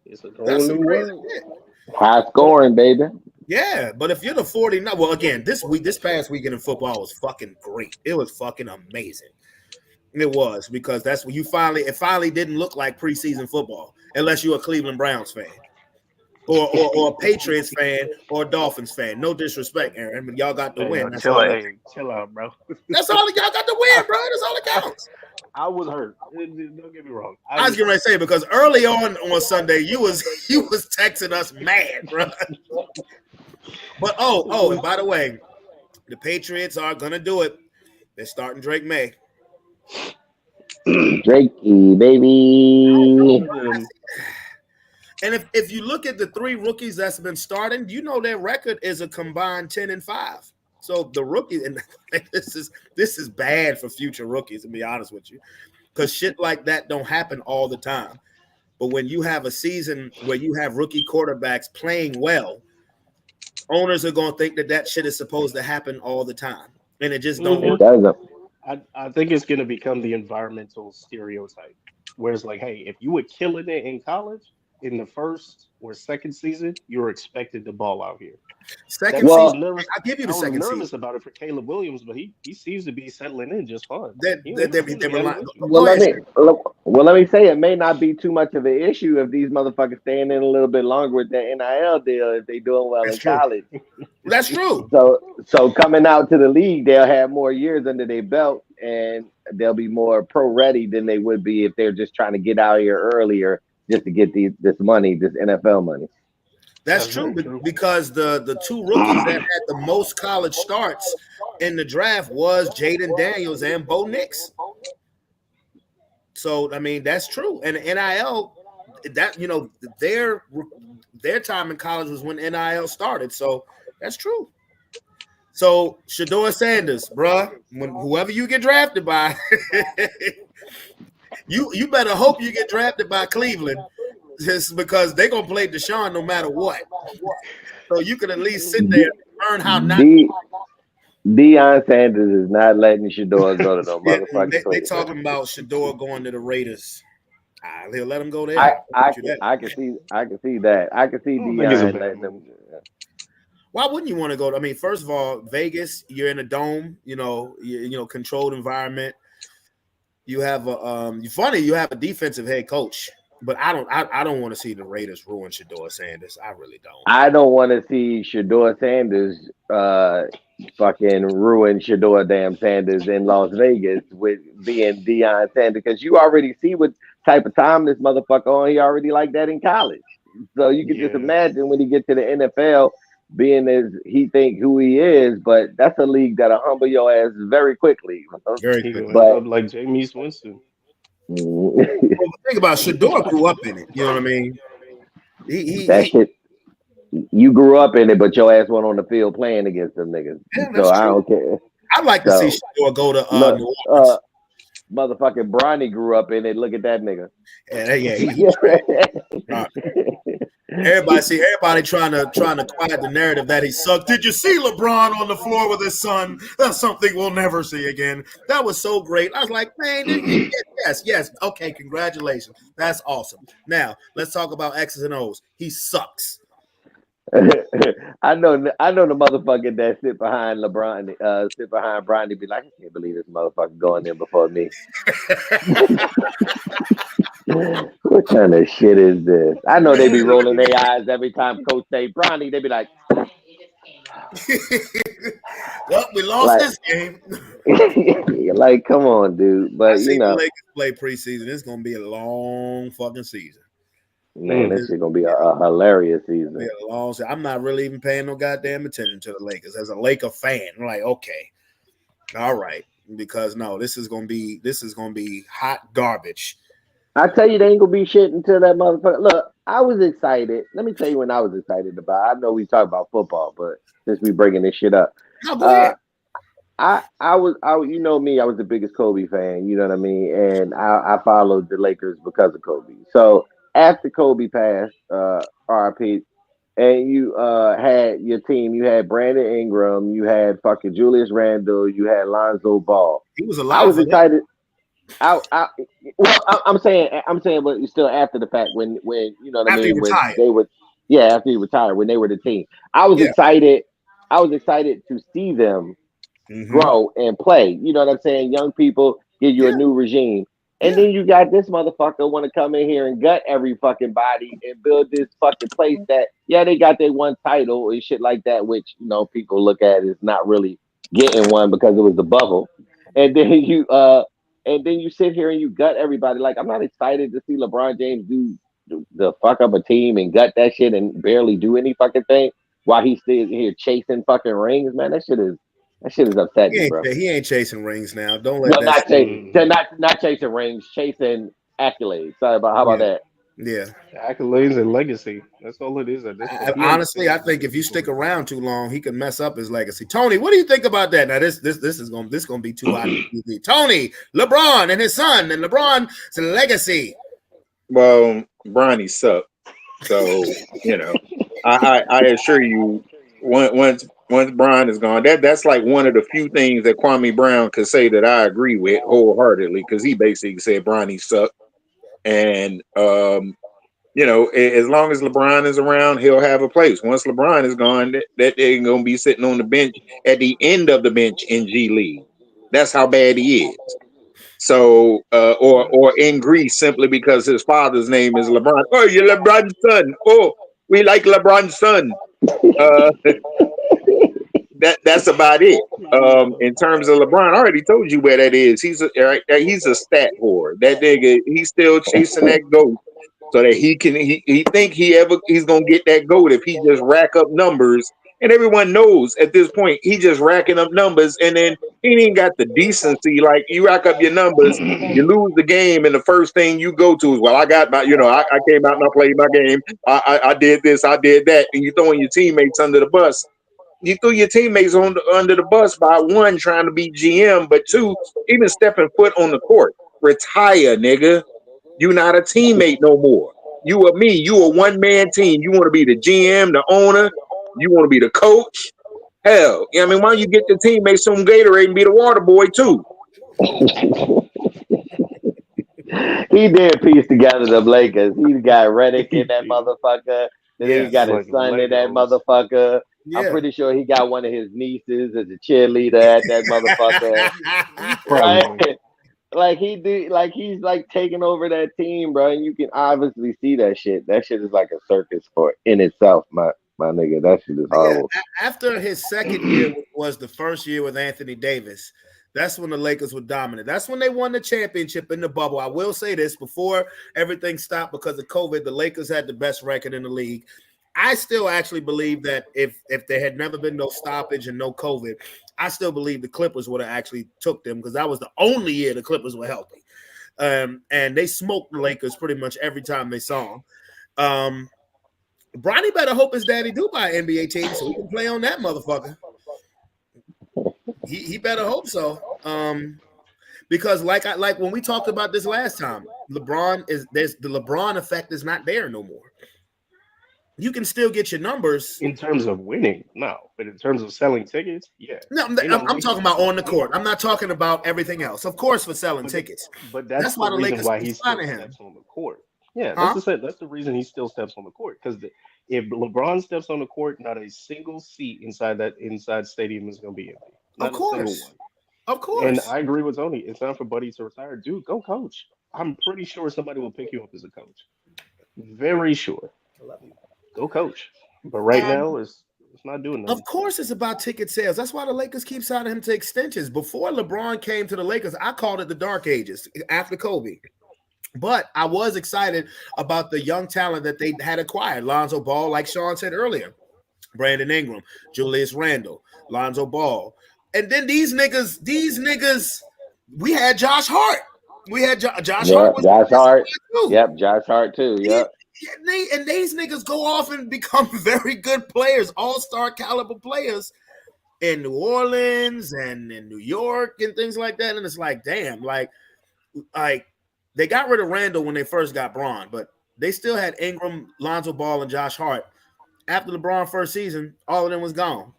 That's some crazy shit. High scoring, baby. Yeah, but if you're the 49, well, again, this past weekend in football was fucking great. It was fucking amazing. It was, because that's when it finally didn't look like preseason football, unless you're a Cleveland Browns fan or a Patriots fan or a Dolphins fan. No disrespect, Aaron, but y'all got the win. Chill out, bro. That's all y'all got the win, bro. That's all that counts. I was hurt. Don't get me wrong. I was getting ready to say, because early on Sunday you was texting us mad, bro. But and by the way, the Patriots are gonna do it. They're starting Drake May. Drakey, baby. And if you look at the 3 rookies that's been starting, their record is a combined 10-5. So the rookie, and this is bad for future rookies, to be honest with you, because shit like that don't happen all the time. But when you have a season where you have rookie quarterbacks playing well, owners are going to think that shit is supposed to happen all the time, and it just don't work. I think it's going to become the environmental stereotype, where it's like, hey, if you were killing it in college in the first or second season, you were expected to ball out here. Second season, I'll give you the second season. I was nervous about it for Caleb Williams, but he seems to be settling in just fine. Let me say, it may not be too much of an issue if these motherfuckers staying in a little bit longer with that NIL deal if they doing well in college. That's true. So coming out to the league, they'll have more years under their belt, and they'll be more pro ready than they would be if they're just trying to get out here earlier just to get this money, this NFL money. That's true, because the 2 rookies that had the most college starts in the draft was Jaden Daniels and Bo Nix. So I mean, that's true. And NIL, that their time in college was when NIL started. So that's true. So Shedeur Sanders, bruh, whoever you get drafted by, you better hope you get drafted by Cleveland. Just because they're gonna play Deshaun no matter what, so you can at least sit there and learn how not. Deion Sanders is not letting Shedeur go to no motherfucking. They talking about Shedeur going to the Raiders. He'll let him go there. I can see that. I can see Deion letting them. Why wouldn't you want to go? I mean, first of all, Vegas, you're in a dome, controlled environment. You have you have a defensive head coach, but I don't want to see the Raiders ruin Shedeur Sanders. I really don't. I don't want to see Shedeur Sanders fucking ruin Shedeur damn Sanders in Las Vegas with being Deion Sanders, because you already see what type of time this motherfucker on. He already like that in college. So you can just imagine when he get to the NFL, being as he think who he is, but that's a league that'll humble your ass very quickly. Very quickly. But like Jameis Winston. Well, think about Shedeur grew up in it. You know what I mean? Shit. You grew up in it, but your ass went on the field playing against them niggas. Yeah, so I don't care. I'd like to see Shedeur go to New Orleans. Motherfucking Bronny grew up in it. Look at that nigga. Everybody trying to quiet the narrative that he sucked. Did you see LeBron on the floor with his son? That's something we'll never see again. That was so great. I was like, man, yes. Okay, congratulations. That's awesome. Now let's talk about X's and O's. He sucks. I know the motherfucker that sit behind LeBron, sit behind Bronny, be like, I can't believe this motherfucker going there before me. What kind of shit is this? I know they be rolling their eyes every time Coach say Bronny. They be like, well, we lost this game. Like, come on, dude. But the Lakers play preseason. It's gonna be a long fucking season. Man, this shit gonna be a hilarious season. I'm not really even paying no goddamn attention to the Lakers as a Laker fan. I'm like, okay, all right, because no, this is gonna be hot garbage. I tell you, they ain't gonna be shit until that motherfucker. Look, I was excited. Let me tell you when I was excited about. I know we talk about football, but since we bringing this shit up, I was you know me, I was the biggest Kobe fan. You know what I mean, and I followed the Lakers because of Kobe. So after Kobe passed, RIP, and you had your team, you had Brandon Ingram, you had fucking Julius Randle, you had Lonzo Ball. He was alive. I was excited. I'm saying, but still after the fact when you know what I mean, when they were, after he retired, when they were the team, I was excited. I was excited to see them grow and play. You know what I'm saying? Young people give you a new regime. And then you got this motherfucker want to come in here and gut every fucking body and build this fucking place that, they got their one title and shit like that, which, people look at as not really getting one because it was the bubble. And then you sit here and you gut everybody. Like, I'm not excited to see LeBron James do the fuck up a team and gut that shit and barely do any fucking thing while he's still here chasing fucking rings, man. That shit is upsetting, bro. He ain't chasing rings now. Don't let not chasing rings, chasing accolades. Sorry about how about that? Yeah, accolades and legacy. That's all it is. Honestly, I think if you stick around too long, he can mess up his legacy. Tony, what do you think about that? Now, this is gonna be too hot. Tony, LeBron and his son, and LeBron's legacy. Well, Bronny sucked. So I assure you, once Bron is gone, that's like one of the few things that Kwame Brown could say that I agree with wholeheartedly, because he basically said Bronny sucked. And as long as LeBron is around, he'll have a place. Once LeBron is gone, that they're gonna be sitting on the bench at the end of the bench in G League. That's how bad he is. So, or in Greece, simply because his father's name is LeBron. Oh, you're LeBron's son. Oh, we like LeBron's son. That's about it. In terms of LeBron, I already told you where that is. He's a stat whore. That nigga, he's still chasing that goat so that he think he's gonna get that goat if he just rack up numbers. And everyone knows at this point he just racking up numbers, and then he ain't got the decency. Like, you rack up your numbers, you lose the game, and the first thing you go to is, well, I got my, I came out and I played my game. I did this, I did that, and you throwing your teammates under the bus. You threw your teammates under the bus by, one, trying to be GM, but two, even stepping foot on the court. Retire, nigga. You not a teammate no more. You are me. You a one-man team. You want to be the GM, the owner. You want to be the coach. Hell, why don't you get your teammates some Gatorade and be the water boy too? He did piece together the Lakers. He got Redick in that motherfucker. Then he got his son in that motherfucker. I'm pretty sure he got one of his nieces as a cheerleader at that motherfucker. Right? Like he did, like he's like taking over that team, bro. And you can obviously see that shit. That shit is like a circus in itself, my nigga. That shit is horrible. Yeah, after his second year was the first year with Anthony Davis. That's when the Lakers were dominant. That's when they won the championship in the bubble. I will say this, before everything stopped because of COVID, the Lakers had the best record in the league. I still actually believe that if there had never been no stoppage and no COVID, I still believe the Clippers would have actually took them, because that was the only year the Clippers were healthy. And they smoked the Lakers pretty much every time they saw them. Bronny better hope his daddy do buy an NBA team so he can play on that motherfucker. He better hope so. Because like when we talked about this last time, the LeBron effect is not there no more. You can still get your numbers in terms of winning, no, but in terms of selling tickets, yeah. No, I'm talking about on the court. I'm not talking about everything else. Of course, for selling tickets, but that's why the Lakers why he still steps on the court. Yeah, that's the reason he still steps on the court, because if LeBron steps on the court, not a single seat inside stadium is going to be empty. Not of course, a single one. Of course. And I agree with Tony. It's time for Buddy to retire. Dude, go coach. I'm pretty sure somebody will pick you up as a coach. Very sure. I love you. Go coach. But right now, it's not doing that. Of course, it's about ticket sales. That's why the Lakers keep signing him to extensions. Before LeBron came to the Lakers, I called it the dark ages after Kobe. But I was excited about the young talent that they had acquired. Lonzo Ball, like Sean said earlier, Brandon Ingram, Julius Randle, Lonzo Ball. And then these niggas, we had Josh Hart. We had Josh Hart. Josh Hart. Yep, Josh Hart too. Yep. And these niggas go off and become very good players, all-star caliber players in New Orleans and in New York and things like that. And it's like, damn, like they got rid of Randall when they first got Bron, but they still had Ingram, Lonzo Ball, and Josh Hart. After LeBron first season, all of them was gone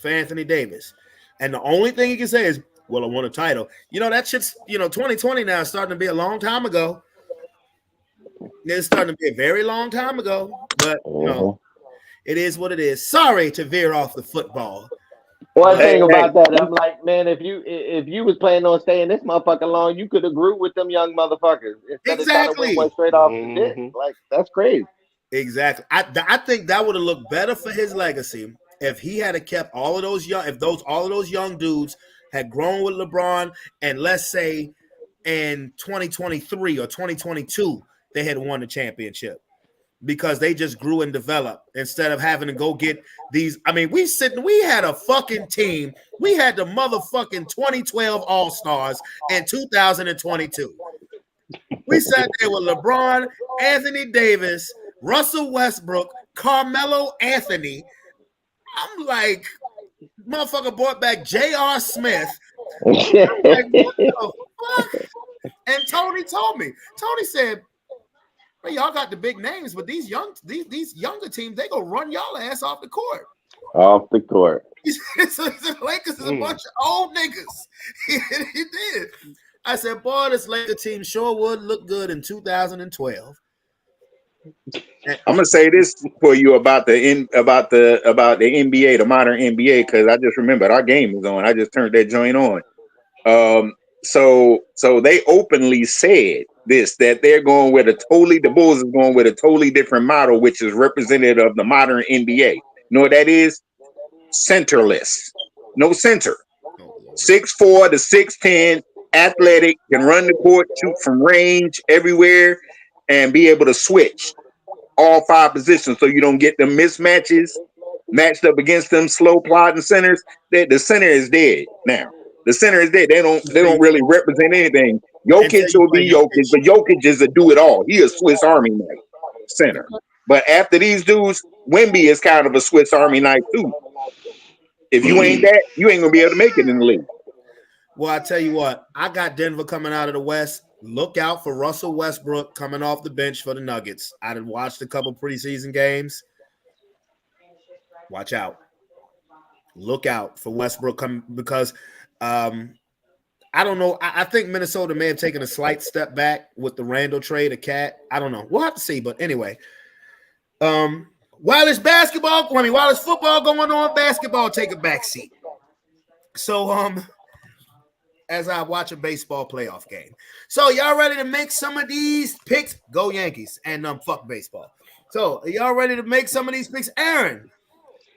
for Anthony Davis. And the only thing he can say is, well, I won a title. You know, that shit's, 2020 now is starting to be a long time ago. It's starting to be a very long time ago, but it is what it is. Sorry to veer off the football. One thing about that, I'm like, man, if you was planning on staying this motherfucker long, you could have grew with them young motherfuckers. Exactly. Went straight off the dick. Like, that's crazy. Exactly. I think that would have looked better for his legacy if he had kept all of those young dudes had grown with LeBron, and let's say in 2023 or 2022 they had won the championship, because they just grew and developed instead of having to go get these. I mean, we had a fucking team. We had the motherfucking 2012 All-Stars in 2022. We sat there with LeBron, Anthony Davis, Russell Westbrook, Carmelo Anthony. I'm like, motherfucker brought back J.R. Smith. Like, what the fuck? And Tony told me. Tony said, well, y'all got the big names, but these younger teams, they gonna run y'all ass off the court. Off the court. The Lakers is a bunch of old niggas. He did. I said, boy, this Lakers team sure would look good in 2012. I'm gonna say this for you about the NBA, the modern NBA, because I just remembered our game was on. I just turned that joint on. So they openly said this, that they're going with the Bulls is going with a totally different model, which is representative of the modern NBA. You know what that is? Centerless, no center. 6'4" to 6'10", athletic, can run the court, shoot from range everywhere, and be able to switch all five positions so you don't get them mismatches matched up against them slow plodding centers. The center is dead now. The center is dead. They don't really represent anything. Jokic will be Jokic, but Jokic is a do-it-all. He a Swiss Army knife center. But after these dudes, Wemby is kind of a Swiss Army knife too. If you ain't that, you ain't gonna be able to make it in the league. Well, I tell you what, I got Denver coming out of the West. Look out for Russell Westbrook coming off the bench for the Nuggets. I done watched a couple preseason games. Watch out. Look out for Westbrook coming, because I don't know. I think Minnesota may have taken a slight step back with the Randall trade, a cat. I don't know. We'll have to see. But anyway, while it's football going on, basketball take a back seat. So as I watch a baseball playoff game. So y'all ready to make some of these picks? Go Yankees and fuck baseball. So are y'all ready to make some of these picks? Aaron,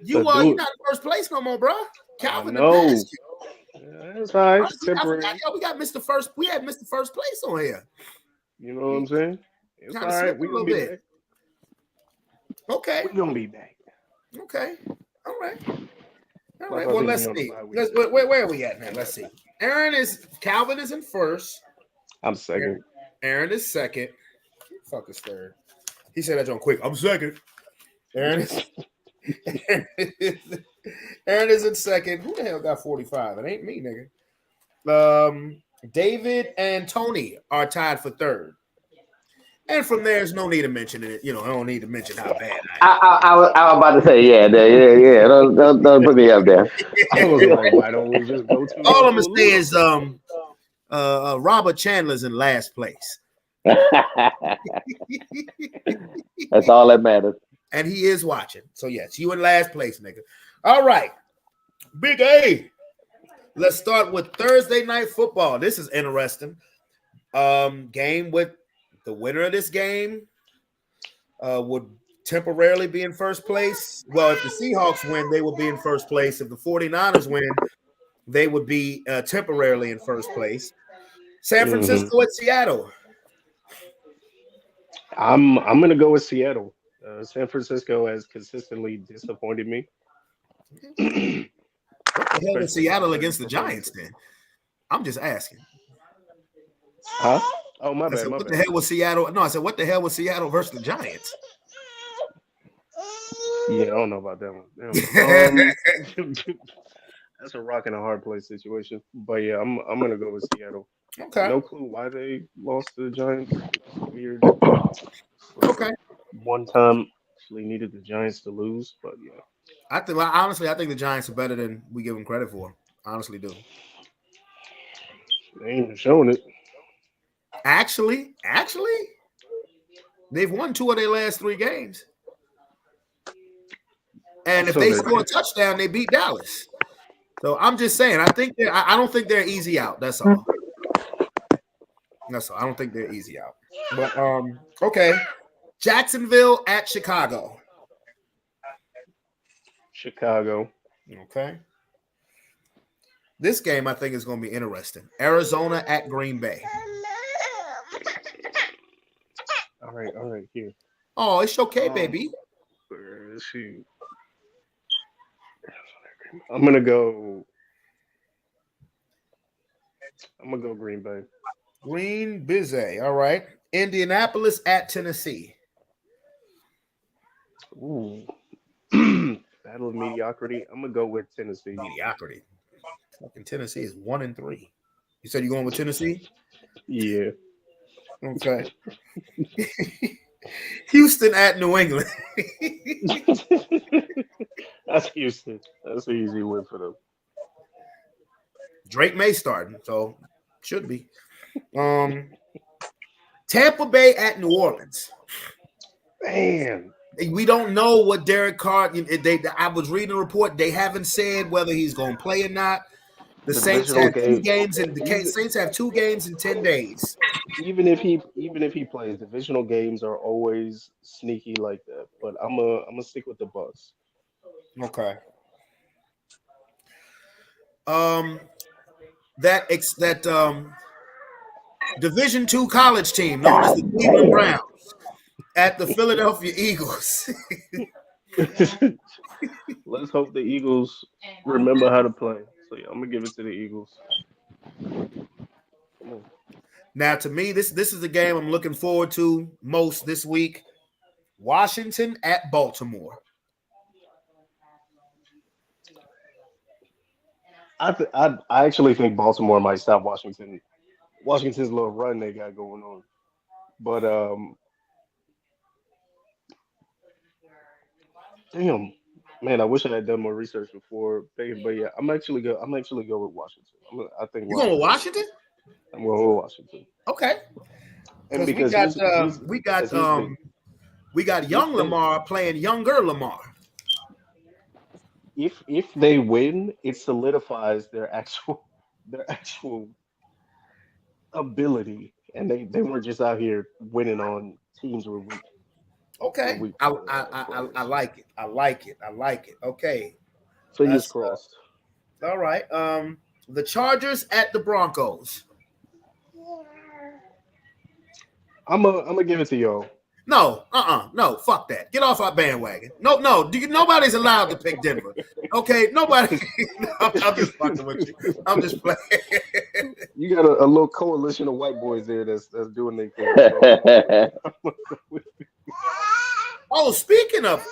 you're not in first place no more, bro. Calvin, no, that's all right. Temporary. We got Mr. First. We had Mr. First Place on here. You know what I'm saying? It's all right. We're gonna be back. Okay. We're gonna be back. Okay. All right. Well, let's see. Where are we at now? Let's see. Calvin is in first. I'm second. Aaron is second. Fuck is third. He said that John quick. I'm second. Aaron is in second. Who the hell got 45? It ain't me, nigga. David and Tony are tied for third. And from there, there's no need to mention it. I don't need to mention how bad I was about to say, yeah. Don't put me up there. I was like, why don't we just go to? All I'm gonna say is, Robert Chandler's in last place. That's all that matters. And he is watching. So yes, you in last place, nigga. All right, Big A. Let's start with Thursday night football. This is interesting. Game with the winner of this game would temporarily be in first place. Well, if the Seahawks win, they will be in first place. If the 49ers win, they would be temporarily in first place. San Francisco at Seattle. I'm gonna go with Seattle. San Francisco has consistently disappointed me. What the hell is Seattle against the Giants then? I'm just asking. Huh? Oh, my bad. What the hell was Seattle? No, I said, what the hell was Seattle versus the Giants? Yeah, I don't know about that one. That's a rock and a hard place situation. But yeah, I'm gonna go with Seattle. Okay. No clue why they lost to the Giants. It's weird. Okay. One time actually needed the Giants to lose, but yeah. I think the Giants are better than we give them credit for. Honestly, do. They ain't showing it. Actually, they've won 2 of their last 3 games. And if they score a touchdown, they beat Dallas. So I'm just saying, I don't think they're easy out. That's all. I don't think they're easy out. But okay. Jacksonville at Chicago. Chicago. Okay. This game I think is going to be interesting. Arizona at Green Bay. All right, here. Oh, it's okay, baby. Where is she? I'm gonna go Green Bay. Green Bay. All right. Indianapolis at Tennessee. Ooh. Battle of mediocrity. I'm gonna go with Tennessee. Mediocrity. Fucking Tennessee is 1-3. You said you're going with Tennessee? Yeah. Okay. Houston at New England. That's Houston. That's an easy win for them. Drake May starting, so should be. Tampa Bay at New Orleans. Man. We don't know what Derek Carr. I was reading a report. They haven't said whether he's going to play or not. The Saints have 2 games, and the Saints have 2 games in 10 days. Even if he plays, divisional games are always sneaky like that. But I'm gonna stick with the Bucs. Okay. That Division II college team known as the Cleveland Browns at the Philadelphia Eagles. Let's hope the Eagles remember how to play. So yeah, I'm gonna give it to the Eagles. Now, to me, this is the game I'm looking forward to most this week. Washington at Baltimore. I actually think Baltimore might stop Washington's little run they got going on. But damn, man, I wish I had done more research before. But yeah, I'm actually go with Washington. I think you going with Washington? I'm going with Washington. Okay. And because we got We got young Lamar playing younger Lamar. If they win, it solidifies their actual ability, and they weren't just out here winning on teams were weak. Okay, I like it. I like it. Okay, fingers crossed. All right. The Chargers at the Broncos. I'm gonna give it to y'all. No, no, fuck that. Get off our bandwagon. No, nobody's allowed to pick Denver. Okay, nobody. I'm just fucking with you. I'm just playing. You got a little coalition of white boys there that's doing their thing. Oh, speaking of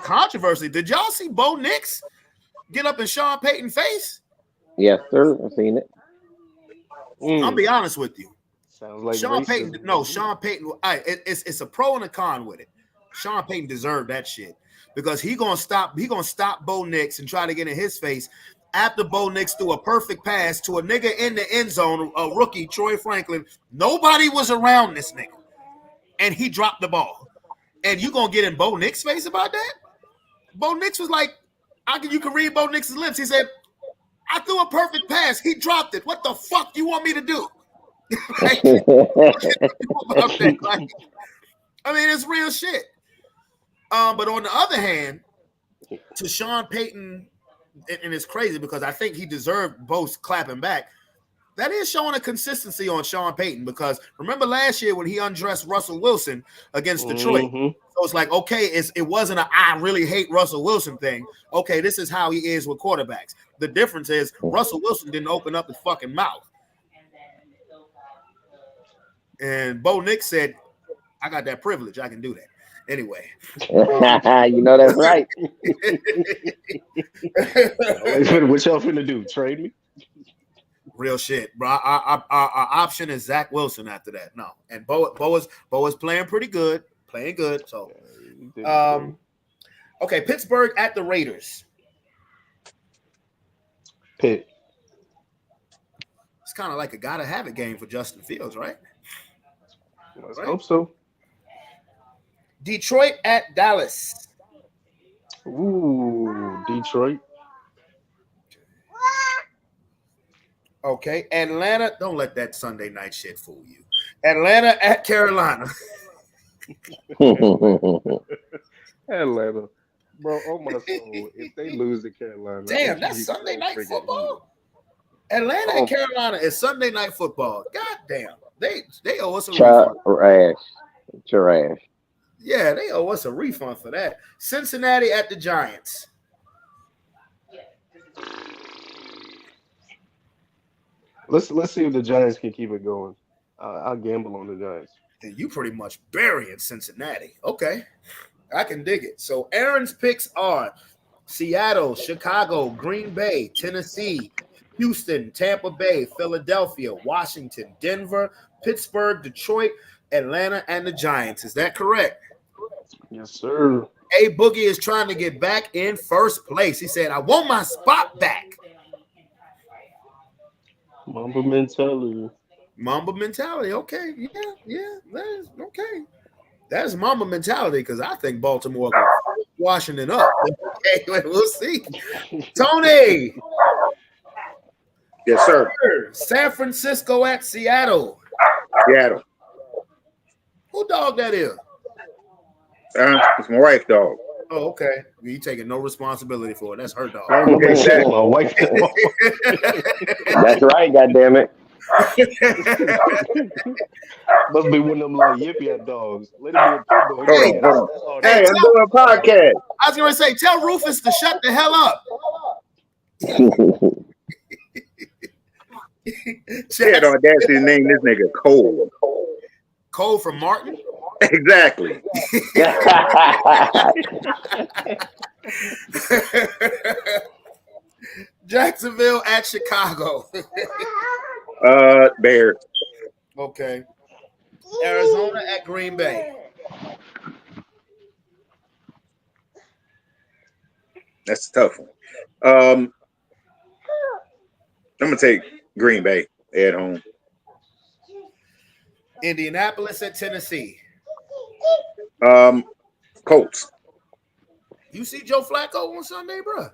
controversy, did y'all see Bo Nix get up in Sean Payton's face? Yes, sir. I've seen it. I'll be honest with you. Sounds like Sean Payton. No, Sean Payton. It's a pro and a con with it. Sean Payton deserved that shit because he gonna stop Bo Nix and try to get in his face after Bo Nix threw a perfect pass to a nigga in the end zone, a rookie, Troy Franklin. Nobody was around this nigga, and he dropped the ball. And you gonna get in Bo Nix's face about that? Bo Nix was like, you can read Bo Nix's lips. He said, "I threw a perfect pass. He dropped it. What the fuck you want me to do?" I mean, it's real shit. But on the other hand, to Sean Payton, and it's crazy because I think he deserved both clapping back. That is showing a consistency on Sean Payton because remember last year when he undressed Russell Wilson against Detroit. So it's like, okay, it wasn't a I really hate Russell Wilson thing. Okay, this is how he is with quarterbacks. The difference is Russell Wilson didn't open up his fucking mouth. And Bo Nix said, I got that privilege. I can do that. Anyway. You know that's right. What y'all finna do? Trade me? Real shit, bro. Our option is Zach Wilson after that. No. And Bo is playing pretty good. Playing good. So okay, Pittsburgh at the Raiders. Pitt. It's kind of like a gotta have it game for Justin Fields, right? Let's hope so. Detroit at Dallas. Ooh, Detroit. Okay, Atlanta. Don't let that Sunday night shit fool you. Atlanta at Carolina. Atlanta. Bro, oh my soul. If they lose to Carolina. Damn, that's Sunday night football. Atlanta and Carolina is Sunday night football. God damn. They owe us a refund. Trash. Yeah, they owe us a refund for that. Cincinnati at the Giants. Let's see if the Giants can keep it going. I'll gamble on the Giants. Then you pretty much burying Cincinnati. Okay, I can dig it. So Aaron's picks are Seattle, Chicago, Green Bay, Tennessee, Houston, Tampa Bay, Philadelphia, Washington, Denver, Pittsburgh, Detroit, Atlanta, and the Giants. Is that correct? Yes, sir. A Boogie is trying to get back in first place. He said, I want my spot back. Mamba mentality. Mamba mentality. Okay. Yeah. That is okay. That is Mamba mentality because I think Baltimore goes Washington up. Okay, we'll see. Tony. Yes, sir. San Francisco at Seattle. Seattle. Who dog that is? It's my wife, dog. Oh, okay. You taking no responsibility for it. That's her dog. My wife. That's right, goddammit. Must be one of them like yippee dogs. Let it be a pit bull. Hold on. Hey, I'm doing a podcast. I was going to say, tell Rufus to shut the hell up. She had audacity to name this nigga Cole. Cole from Martin? Exactly. Jacksonville at Chicago. Bears. Okay. Arizona at Green Bay. That's a tough one. I'm gonna take Green Bay at home. Indianapolis at Tennessee. Colts. You see Joe Flacco on Sunday, bro?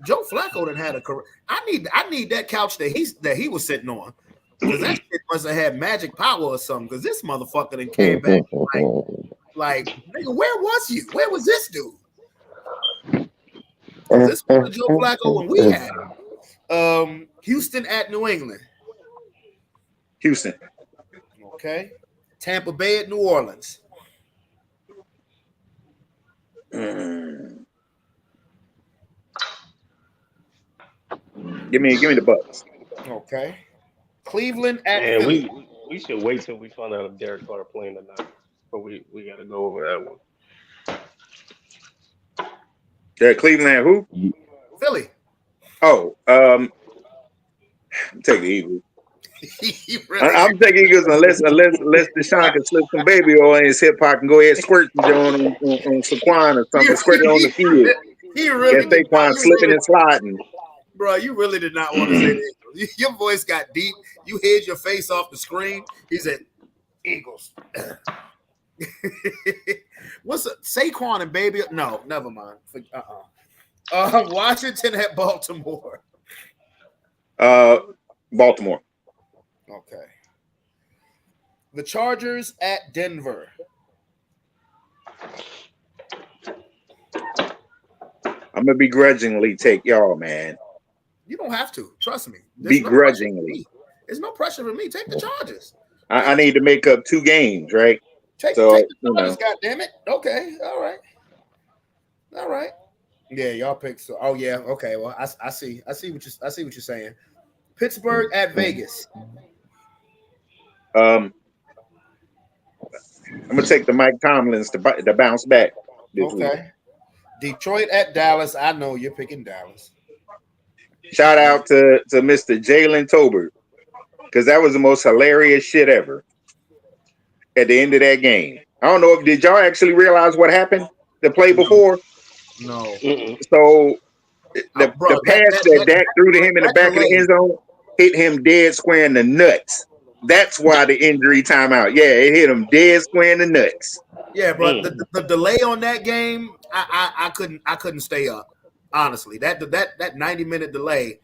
Joe Flacco done had a career. I need that couch that he was sitting on, because that shit must have had magic power or something. Because this motherfucker then came back like, nigga, where was you? Where was this dude? This was Joe Flacco when we had him. Houston at New England. Houston. Okay. Tampa Bay at New Orleans. Give me the Bucks. Okay. Cleveland at Philly. We should wait till we find out if Derek Carr playing tonight. But we got to go over that one. Cleveland who? Philly. Oh, I'm taking Eagles. I'm taking Eagles unless Deshaun can slip some baby oil in his hip pocket and go ahead and squirt on Saquon or something, squirt it on the field. He really did. Saquon slipping and sliding. Bro, you really did not want to say that. Your voice got deep. You hid your face off the screen. He said, Eagles. What's Saquon and baby? No, never mind. Washington at Baltimore. Baltimore. Okay. The Chargers at Denver. I'm gonna begrudgingly take y'all, man. You don't have to. Trust me. Begrudgingly. There's no pressure for me. Take the Chargers. I need to make up 2 games, right? Take the Chargers, goddammit. Okay. All right. Yeah, y'all pick. So, oh yeah. Okay. Well, I see what you're saying. Pittsburgh at Vegas. I'm gonna take the Mike Tomlins to bounce back this week. Detroit at Dallas. I know you're picking Dallas. Shout out to Mr. Jalen Tolbert, because that was the most hilarious shit ever at the end of that game. I don't know did y'all actually realize what happened the play before? No. So the pass that Dak threw to him in the back of the end zone hit him dead square in the nuts. That's why the injury timeout. Yeah, it hit him dead square in the nuts. Yeah, bro. The delay on that game, I couldn't stay up. Honestly, that 90-minute delay,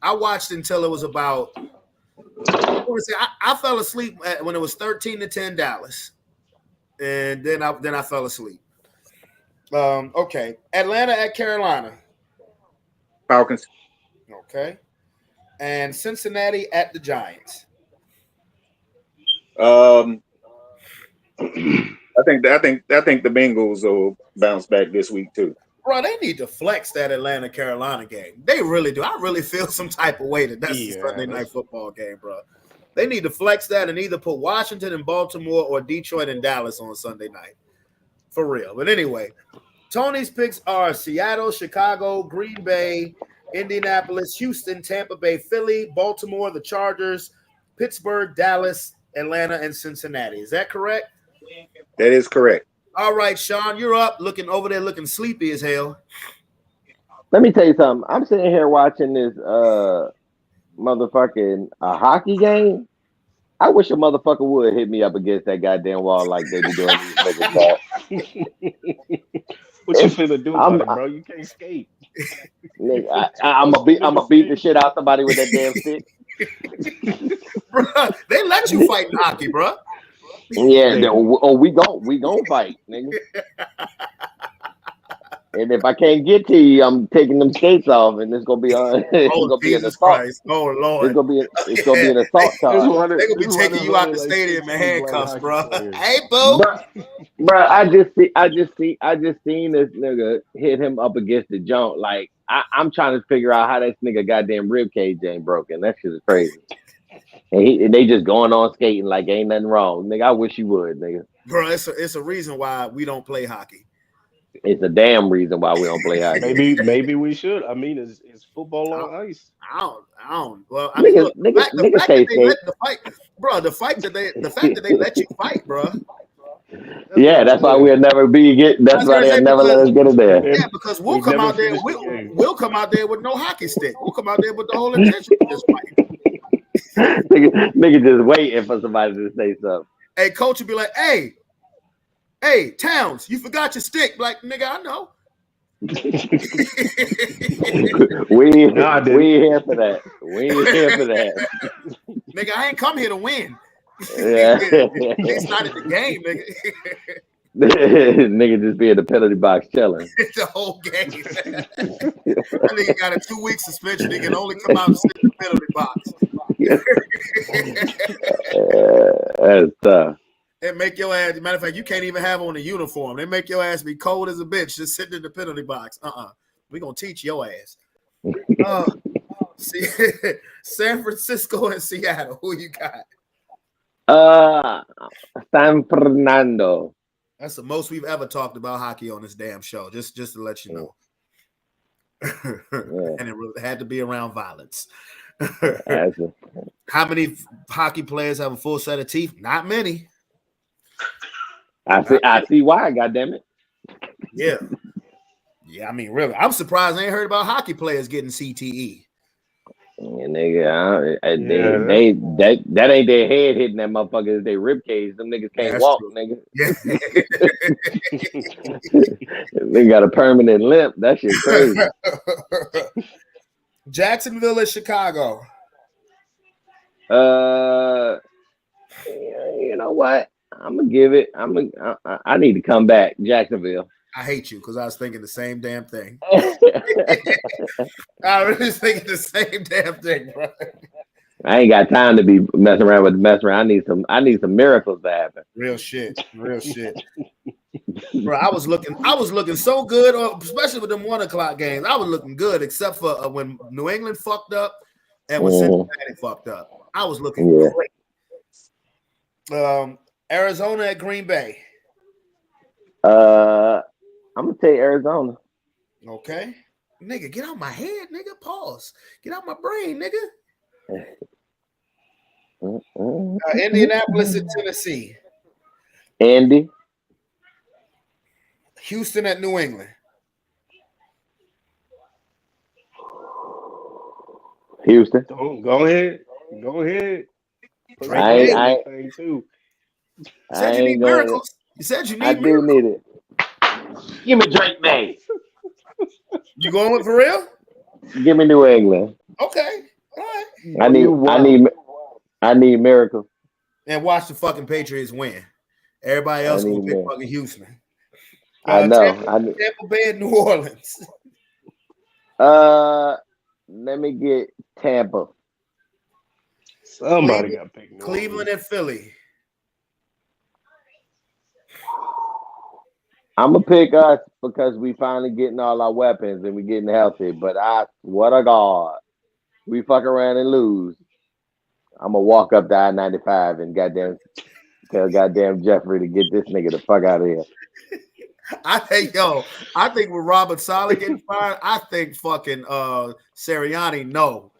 I watched until it was about. I fell asleep when it was 13-10 Dallas, and then I fell asleep. Okay, Atlanta at Carolina. Falcons. Okay, and Cincinnati at the Giants. I think the Bengals will bounce back this week too. Bro, they need to flex that Atlanta-Carolina game. They really do. I really feel some type of way that's the Sunday night football game, bro. They need to flex that and either put Washington and Baltimore or Detroit and Dallas on Sunday night. For real. But anyway, Tony's picks are Seattle, Chicago, Green Bay, Indianapolis, Houston, Tampa Bay, Philly, Baltimore, the Chargers, Pittsburgh, Dallas, Atlanta, and Cincinnati. Is that correct? That is correct. All right, Sean, you're up. Looking sleepy as hell. Let me tell you something. I'm sitting here watching this motherfucking hockey game. I wish a motherfucker would hit me up against that goddamn wall like they be doing these niggas. What you finna do about it, bro? You can't skate. Nigga, I'm gonna beat the shit out somebody with that damn stick. Bro, they let you fight in hockey, bro. Yeah, we gon' fight, nigga. And if I can't get to you, I'm taking them skates off, and it's gonna be on. It's gonna be an assault. Christ. Oh Lord! It's gonna be an assault charge. They're gonna be taking you out the stadium in handcuffs, bro. Hey, boo, bro. I just seen this nigga hit him up against the joint. Like I'm trying to figure out how this nigga goddamn rib cage ain't broken. That shit is crazy. And they just going on skating like ain't nothing wrong, nigga. I wish you would, nigga. Bro, it's a reason why we don't play hockey. It's a damn reason why we don't play hockey. Maybe we should. I mean, is football on ice? I don't. Well, I mean, look, the fact that they let the fight, bro. The fact that they let you fight, bro. That's why we'll never that's why they'll never let us get in there. Yeah, because we'll come out there. We'll come out there with no hockey stick. We'll come out there with the whole intention of this fight. nigga just waiting for somebody to say something. Hey, coach would be like, hey, Towns, you forgot your stick. Like, nigga, I know. we ain't here for that. We ain't here for that. Nigga, I ain't come here to win. Yeah. He started the game, nigga. Nigga just be in the penalty box chilling. The whole game. That nigga got a 2-week suspension. He can only come out and sit in the penalty box. That's tough. They make your ass, matter of fact, you can't even have on a uniform. They make your ass be cold as a bitch just sitting in the penalty box. We're going to teach your ass. See, San Francisco and Seattle. Who you got? San Fernando. That's the most we've ever talked about hockey on this damn show. Just to let you know. Yeah. And it had to be around violence. How many hockey players have a full set of teeth? Not many. I see why. Goddamn it. Yeah. I mean, really, I'm surprised I ain't heard about hockey players getting CTE. Yeah, nigga, that ain't their head hitting that motherfucker. It's their rib cage. Them niggas can't walk, true. Nigga. Yeah. They got a permanent limp. That shit crazy. Jacksonville and Chicago. You know what? I'm gonna give it. I need to come back, Jacksonville. I hate you because I was thinking the same damn thing. I was just thinking the same damn thing, bro. I ain't got time to be messing around with the mess around. I need some miracles to happen. Real shit. Bro, I was looking so good, especially with them 1 o'clock games. I was looking good, except for when New England fucked up and when Cincinnati fucked up. I was looking great. Arizona at Green Bay. I'm gonna take Arizona. Okay. Nigga, get out my head, nigga. Pause. Get out my brain, nigga. Indianapolis at Tennessee. Andy. Houston at New England. Houston. Go ahead. I said you need miracles. You said you need miracles. I do need it. Give me Drake May. You going with for real? Give me New England. Okay. All right. I need miracles. And watch the fucking Patriots win. Everybody else will pick fucking Houston. I know. Tampa Bay and New Orleans. Let me get Tampa. Somebody got picked. Cleveland and Philly. I'm gonna pick us because we finally getting all our weapons and we getting healthy. But what a god, we fuck around and lose. I'm gonna walk up to I-95 and tell goddamn Jeffrey to get this nigga the fuck out of here. I think with Robert Saleh getting fired, I think fucking Sirianni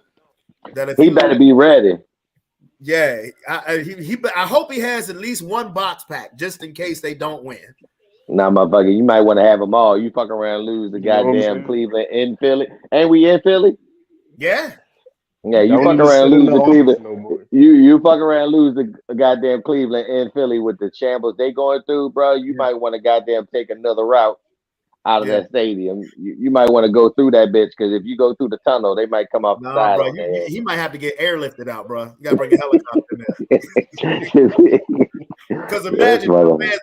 that if he better be ready. Yeah, I hope he has at least one box pack just in case they don't win. Nah, motherfucker, you might want to have them all. You fuck around and lose the goddamn Cleveland in Philly. Ain't we in Philly? Yeah. Yeah, you fuck around and lose the Cleveland. No you fuck around and lose the goddamn Cleveland in Philly with the shambles they going through, bro. You might want to goddamn take another route out of that stadium. You might want to go through that bitch because if you go through the tunnel, they might come off the side. Bro, he might have to get airlifted out, bro. You gotta bring a helicopter there. Because imagine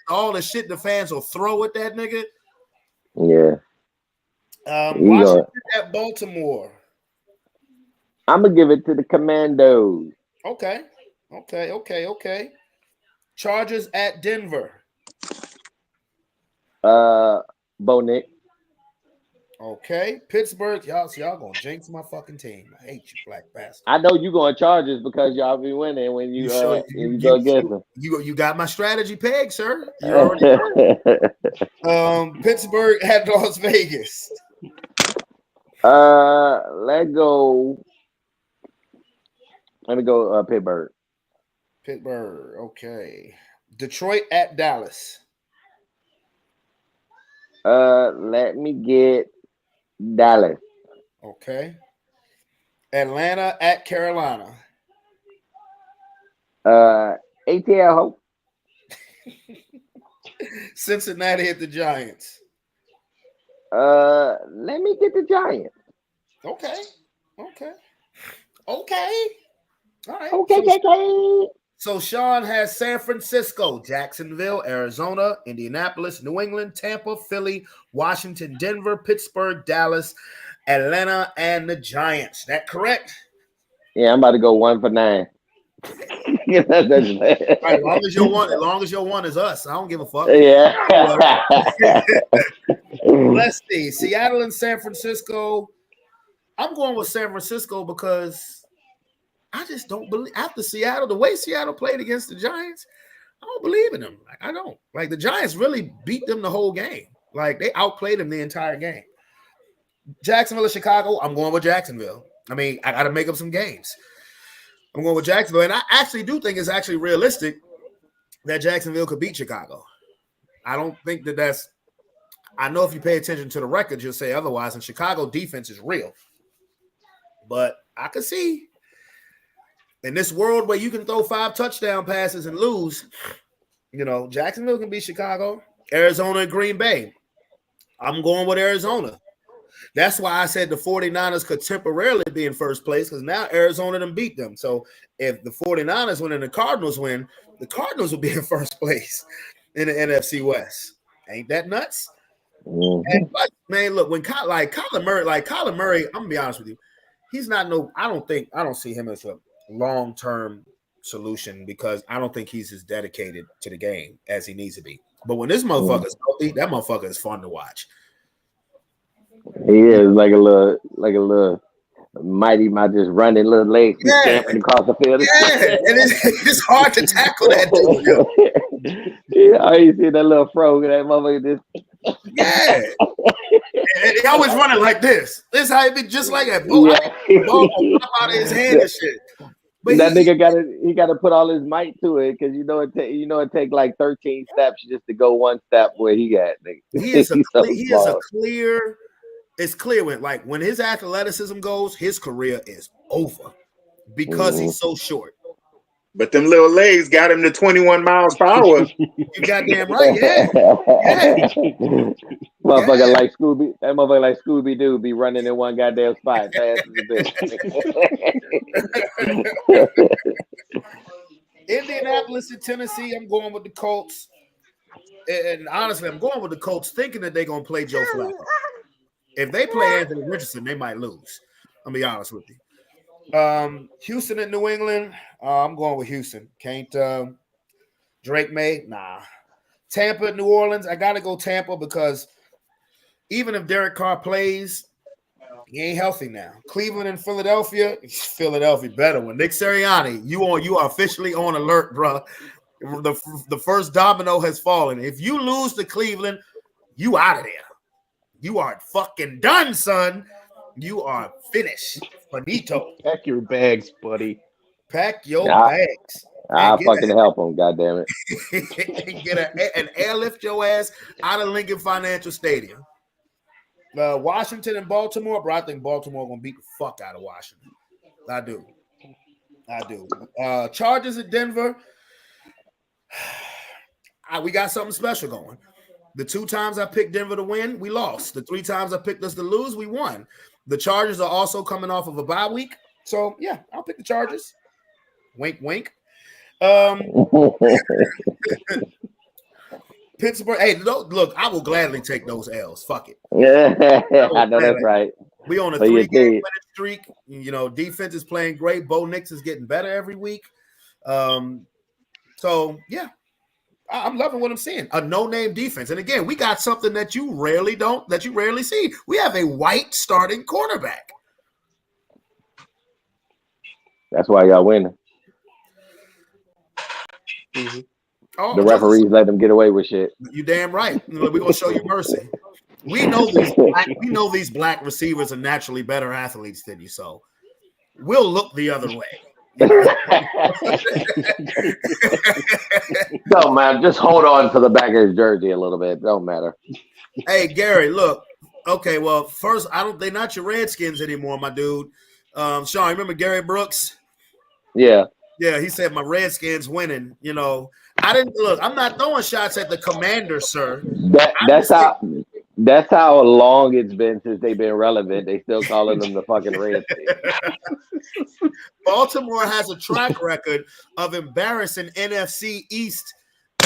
all the shit the fans will throw at that nigga. Yeah. Washington at Baltimore. I'm gonna give it to the Commandos. Okay. Chargers at Denver. Bo Nick. Okay. Pittsburgh. Y'all gonna jinx my fucking team. I hate you, black bastard. I know you going Chargers because y'all be winning when you go against them. You got my strategy pegged, sir. You already Pittsburgh at Las Vegas. Let me go Pittsburgh. Pittsburgh. Okay. Detroit at Dallas. Let me get Dallas. Okay. Atlanta at Carolina. ATL Hope. Cincinnati at the Giants. Let me get the Giants. Okay. All right. Okay. So Sean has San Francisco, Jacksonville, Arizona, Indianapolis, New England, Tampa, Philly, Washington, Denver, Pittsburgh, Dallas, Atlanta, and the Giants. That correct? Yeah, I'm about to go 1 for 9. Right, as long as your one is us, I don't give a fuck. Yeah. Let's see. Seattle and San Francisco. I'm going with San Francisco because I just don't believe after Seattle, the way Seattle played against the Giants, I don't believe in them. Like, I don't. Like, the Giants really beat them the whole game. Like, they outplayed them the entire game. Jacksonville or Chicago, I'm going with Jacksonville. I mean, I got to make up some games. I'm going with Jacksonville, and I actually do think it's actually realistic that Jacksonville could beat Chicago. I don't think that's – I know if you pay attention to the record, you'll say otherwise, and Chicago defense is real. But I could see – in this world where you can throw 5 touchdown passes and lose, Jacksonville can beat Chicago, Arizona, and Green Bay. I'm going with Arizona. That's why I said the 49ers could temporarily be in first place because now Arizona done beat them. So if the 49ers win and the Cardinals win, the Cardinals will be in first place in the NFC West. Ain't that nuts? Mm-hmm. And, man, look, when Kyler Murray, I'm going to be honest with you, he's not I don't see him as a long-term solution because I don't think he's as dedicated to the game as he needs to be. But when this motherfucker's healthy, that motherfucker is fun to watch. He is like a little mighty mouse just running little legs, stamping across the field. Yeah, and it's hard to tackle that dude. Yeah, you see that little frog, that motherfucker just. Yeah, and he always running like this. This how he be just like that. Ball will pop out of his hand and shit. But that nigga got to put all his might to it because it take like 13 steps just to go one step where he got. It's clear when his athleticism goes, his career is over because he's so short. But them little legs got him to 21 miles per hour. You goddamn right, yeah. Motherfucker like Scooby. That motherfucker like Scooby Doo be running in one goddamn spot fast as a bitch. Indianapolis and Tennessee, I'm going with the Colts. And honestly, I'm going with the Colts thinking that they're going to play Joe Flacco. If they play Anthony Richardson, they might lose. I'll be honest with you. Houston and New England, I'm going with Houston. Can't Drake May? Nah. Tampa, New Orleans, I got to go Tampa because even if Derek Carr plays, he ain't healthy now. Cleveland and Philadelphia better one. Nick Sirianni, you are officially on alert, bro. The first domino has fallen. If you lose to Cleveland, you out of there. You are fucking done, son. You are finished. Finito. Pack your bags, buddy. Pack your bags. I'll fucking help him, goddammit. And get an airlift your ass out of Lincoln Financial Stadium. Washington and Baltimore, bro. I think Baltimore gonna beat the fuck out of Washington. I do. Chargers at Denver. We got something special going. The 2 times I picked Denver to win, we lost. The 3 times I picked us to lose, we won. The Chargers are also coming off of a bye week. So, yeah, I'll pick the Chargers. Wink, wink. Pittsburgh. Hey, look, I will gladly take those L's. Fuck it. Yeah, I know that's right. We on a 3-game winning streak. Defense is playing great. Bo Nix is getting better every week. So, yeah. I'm loving what I'm seeing. A no-name defense. And again, we got something that you rarely see. We have a white starting quarterback. That's why y'all winning. Mm-hmm. Oh, the referees let them get away with shit. You damn right. We're gonna show you mercy. We know these black receivers are naturally better athletes than you, so we'll look the other way. Don't matter. Just hold on to the back of his jersey a little bit. Don't matter. Hey, Gary, look. Okay, well, first, they're not your Redskins anymore, my dude. Sean, remember Gary Brooks? Yeah. Yeah, he said my Redskins winning. You know, I didn't look. I'm not throwing shots at the Commander, sir. That's how long it's been since they've been relevant. They still calling them the fucking Redskins. Baltimore has a track record of embarrassing NFC East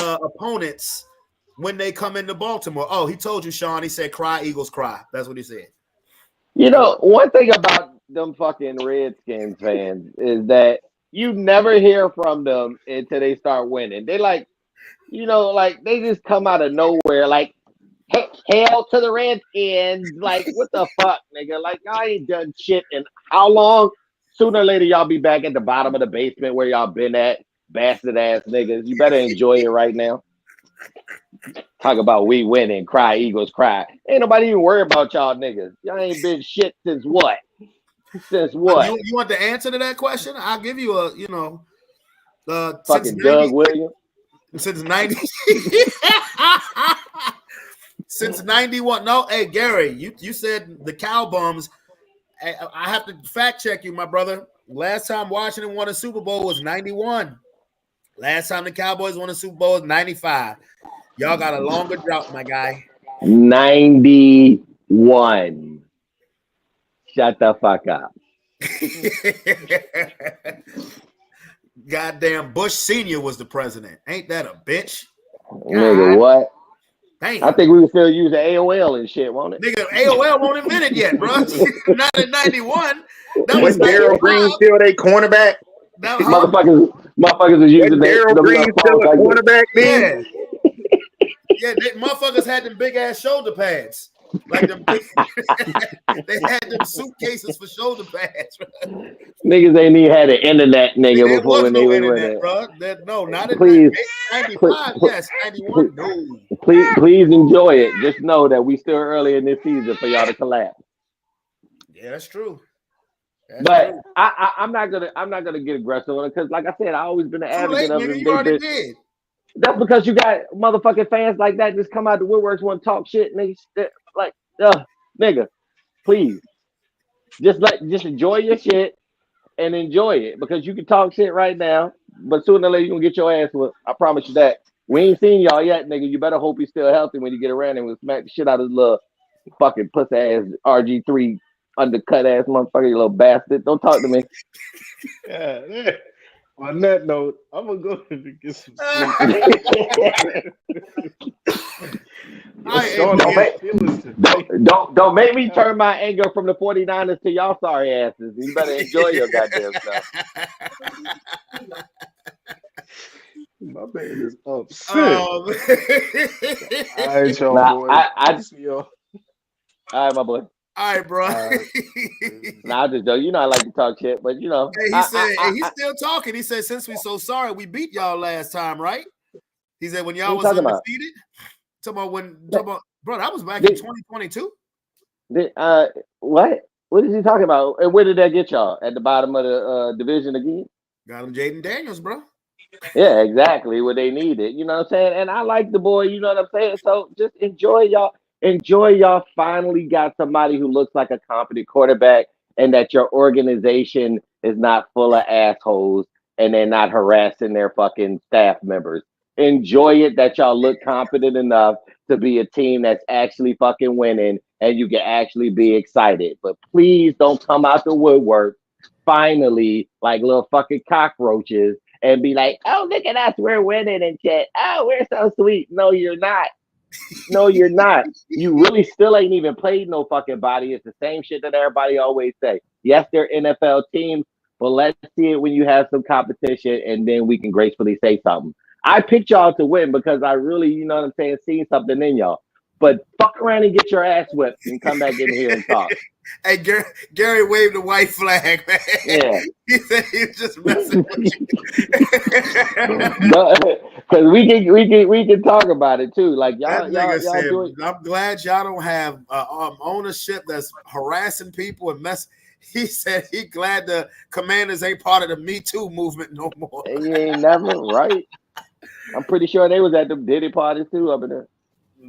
opponents when they come into Baltimore. Oh, he told you, Sean. He said, "Cry, Eagles, cry." That's what he said. You know, one thing about them fucking Redskins fans is that you never hear from them until they start winning. They like, you know, like they just come out of nowhere, like, hell to the Redskins. Like, what the fuck, nigga? Like, I ain't done shit in how long? Sooner or later, y'all be back at the bottom of the basement where y'all been at, bastard ass niggas. You better enjoy it right now. Talk about we winning, cry, Eagles, cry. Ain't nobody even worried about y'all niggas. Y'all ain't been shit since what? Since what? You want the answer to that question? I'll give you a, you know, fucking Doug Williams. Since 90. Since 91. No, hey, Gary, you said the Cowbums. I have to fact check you, my brother. Last time Washington won a Super Bowl was 91. Last time the Cowboys won a Super Bowl was 95. Y'all got a longer drought, my guy. 91. Shut the fuck up. Goddamn Bush Sr. was the president. Ain't that a bitch? Nigga, what? Damn. I think we would still use the AOL and shit, won't it? Nigga, AOL won't invent it yet, bro. Not in 91. That was Darryl Green still a cornerback. Motherfuckers was using Darryl Green still a cornerback then. Yeah, motherfuckers had them big ass shoulder pads. Like them big, they had them suitcases for shoulder pads. Right? Niggas ain't even had an internet, nigga, before when they were internet, bro. No, not in 95. Yes, 91. No. Please enjoy it. Just know that we still early in this season for y'all to collapse. Yeah, that's true. But I'm not gonna get aggressive on it because, like I said, I always been an advocate of it. You already did. That's because you got motherfucking fans like that just come out the woodworks want to talk shit, nigga. Like, nigga, please, just enjoy your shit and enjoy it because you can talk shit right now, but sooner or later you gonna get your ass whooped. I promise you that. We ain't seen y'all yet, nigga. You better hope he's still healthy when you get around and we'll smack the shit out of his little fucking pussy ass RG3 undercut ass motherfucker, you little bastard. Don't talk to me. Yeah. On that note, I'm gonna go and get some sleep. Don't make me turn my anger from the 49ers to y'all sorry asses. You better enjoy your goddamn stuff. My man is upset. All right, y'all. All right, my boy. All right, bro. Nah, I just know you know I like to talk shit, but you know. Hey, he said he's still talking. He said, since we so sorry, we beat y'all last time, right? He said when y'all was undefeated. Talking about bro, that was back in 2022. What? What is he talking about? And where did that get y'all? At the bottom of the division again? Got him Jaden Daniels, bro. Yeah, exactly what they needed. You know what I'm saying? And I like the boy, you know what I'm saying? So just enjoy y'all finally got somebody who looks like a competent quarterback and that your organization is not full of assholes and they're not harassing their fucking staff members. Enjoy it that y'all look competent enough to be a team that's actually fucking winning and you can actually be excited. But please don't come out the woodwork finally like little fucking cockroaches and be like, oh, look at us, we're winning and shit. Oh, we're so sweet. No, you're not. No, you're not. You really still ain't even played no fucking body. It's the same shit that everybody always say. Yes, they're NFL teams, but let's see it when you have some competition and then we can gracefully say something. I picked y'all to win because I really, you know what I'm saying, seen something in y'all. But fuck around and get your ass whipped and come back in here and talk. Hey, Gary waved the white flag, man. Yeah. He said he was just messing with you. Because we can talk about it too. Like y'all said, do it. I'm glad y'all don't have ownership that's harassing people and mess. He said he glad the Commanders ain't part of the Me Too movement no more. He ain't never right. I'm pretty sure they was at the Diddy parties too up in there.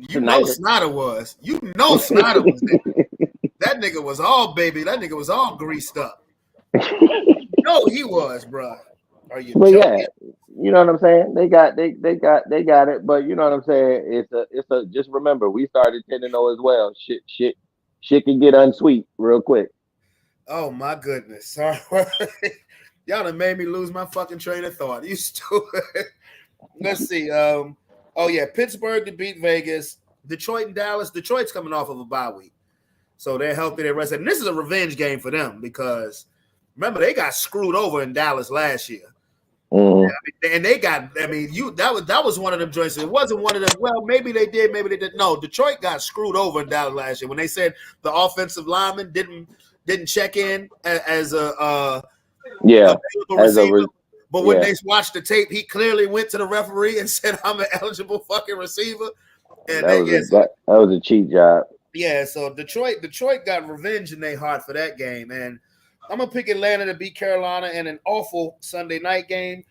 You know Snyder was. You know Snyder was there. That nigga was all baby. That nigga was all greased up. No, he was, bro. Are you But joking? yeah, you know what I'm saying? They got it. But you know what I'm saying? It's a just remember we started 10-0 as well. Shit can get unsweet real quick. Oh my goodness. Sorry. Y'all done made me lose my fucking train of thought. You stupid. Let's see. Oh yeah, Pittsburgh to beat Vegas. Detroit and Dallas. Detroit's coming off of a bye week. So they're healthy, they're rested. And this is a revenge game for them because remember they got screwed over in Dallas last year. Mm-hmm. And they got, that was one of them joints. It wasn't one of them. Well, maybe they did, maybe they didn't. No, Detroit got screwed over in Dallas last year when they said the offensive lineman didn't check in as a receiver. But when they watched the tape, he clearly went to the referee and said, "I'm an eligible fucking receiver." And that was a cheat job. Yeah, so Detroit got revenge in their heart for that game, and I'm gonna pick Atlanta to beat Carolina in an awful Sunday night game,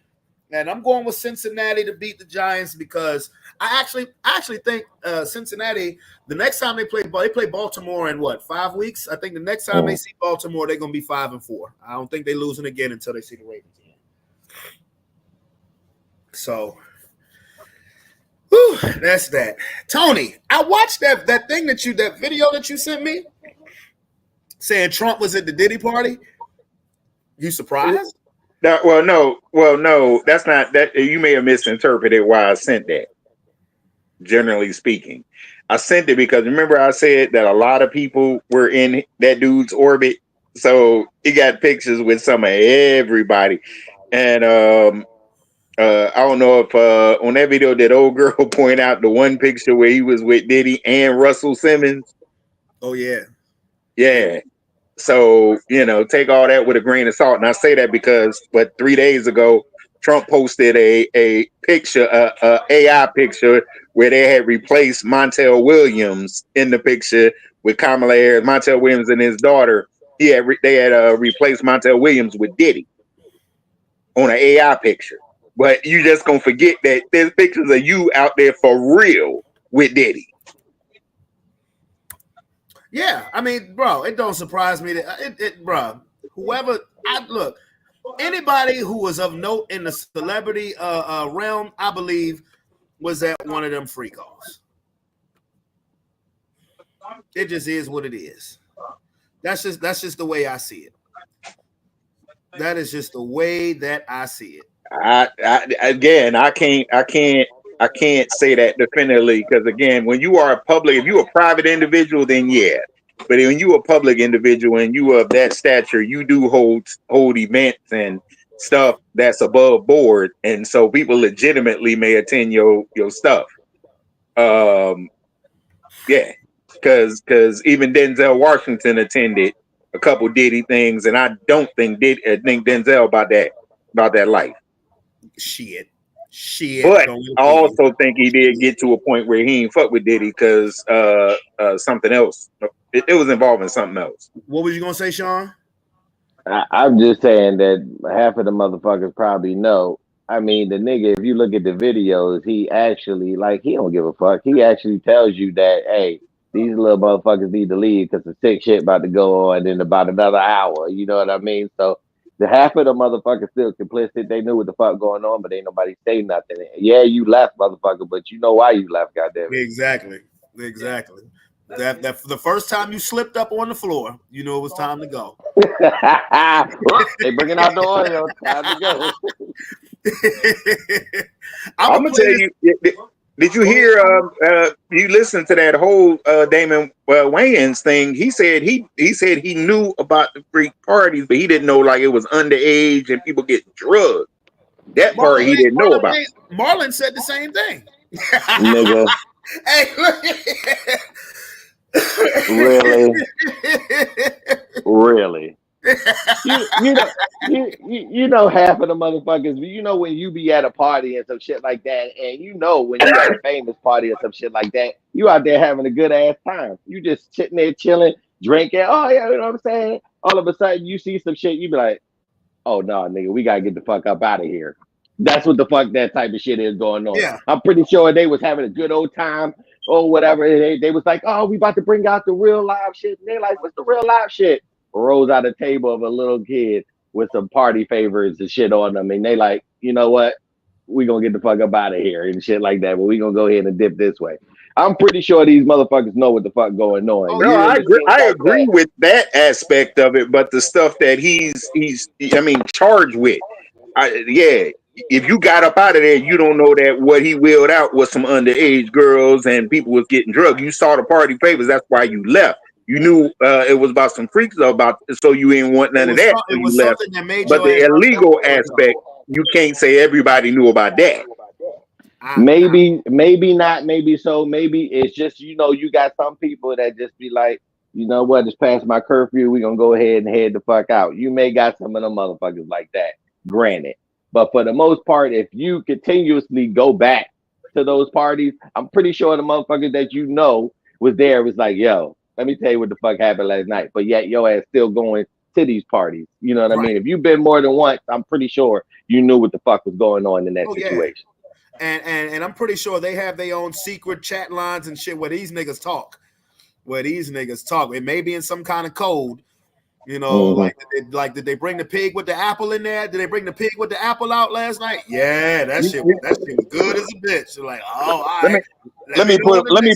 and I'm going with Cincinnati to beat the Giants because I actually think Cincinnati, the next time they play Baltimore in 5 weeks. I think the next time they see Baltimore, they're gonna be 5-4. I don't think they're losing again until they see the Ravens again. So. Whew, that's that. Tony, I watched that video that you sent me saying Trump was at the Diddy party. You surprised? No, that's not that. You may have misinterpreted why I sent that. Generally speaking, I sent it because remember I said that a lot of people were in that dude's orbit. So he got pictures with some of everybody. And I don't know if on that video did old girl point out the one picture where he was with Diddy and Russell Simmons. Oh yeah. Yeah. So, take all that with a grain of salt. And I say that because 3 days ago, Trump posted a picture, a AI picture where they had replaced Montel Williams in the picture with Kamala Harris, Montel Williams and his daughter. They had replaced Montel Williams with Diddy on an AI picture. But you just gonna forget that there's pictures of you out there for real with Diddy. Yeah, I mean, bro, it don't surprise me that bro, anybody who was of note in the celebrity realm, I believe, was at one of them free calls. It just is what it is. That's just the way I see it. That is just the way that I see it. I can't say that definitively because again, when you are a public, if you're a private individual, then yeah. But when you're a public individual and you are of that stature, you do hold events and stuff that's above board, and so people legitimately may attend your stuff. Yeah, because even Denzel Washington attended a couple Diddy things, and I don't think Denzel about that life. Shit. But I also think he did get to a point where he ain't fuck with Diddy because something else. It was involving something else. What was you gonna say, Sean? I'm just saying that half of the motherfuckers probably know. I mean, the nigga, if you look at the videos, he actually, he don't give a fuck. He actually tells you that, hey, these little motherfuckers need to leave because the sick shit about to go on in about another hour. You know what I mean? So the half of the motherfuckers still complicit. They knew what the fuck going on, but ain't nobody say nothing. Yeah, you left, motherfucker, but you know why you left, goddamn it. Exactly. That the first time you slipped up on the floor, you know it was time to go. They bringing out the oil. Time to go. I'm gonna tell you. Did you hear? You listened to that whole Damon Wayans thing? He said he knew about the freak parties, but he didn't know it was underage and people get drugged. That part he didn't know about. Marlon said the same thing. Nigga. Hey, look. Really? You know half of the motherfuckers. You know when you be at a party and some shit like that, and you know when you at a famous party or some shit like that, you out there having a good ass time. You just sitting there chilling, drinking. Oh yeah, you know what I'm saying? All of a sudden you see some shit, you be like, oh no, nigga, we gotta get the fuck up out of here. That's what the fuck that type of shit is going on. Yeah. I'm pretty sure they was having a good old time or whatever. They was like, oh, we about to bring out the real live shit. And they're like, what's the real live shit? Rolls out a table of a little kid with some party favors and shit on them, and they like, you know what, we gonna get the fuck up out of here and shit like that. But we gonna go ahead and dip this way. I'm pretty sure these motherfuckers know what the fuck going on. Oh, no, I agree with that aspect of it, but the stuff that he's charged with, if you got up out of there, you don't know that what he wheeled out was some underage girls and people was getting drugged. You saw the party favors, that's why you left. You knew it was about some freaks, so you didn't want none of that. So you left. But the illegal aspect, you can't say everybody knew about that. Maybe not, maybe so. Maybe it's just, you got some people that just be like, you know what, it's past my curfew, we're gonna go ahead and head the fuck out. You may got some of them motherfuckers like that, granted. But for the most part, if you continuously go back to those parties, I'm pretty sure the motherfuckers that was there was like, yo, let me tell you what the fuck happened last night. But yet your ass still going to these parties. You know what I mean? If you've been more than once, I'm pretty sure you knew what the fuck was going on in that situation. Yeah. And I'm pretty sure they have their own secret chat lines and shit where these niggas talk. It may be in some kind of code, did they bring the pig with the apple in there? Did they bring the pig with the apple out last night? Yeah, that shit was good as a bitch. Like, oh, all right. Let me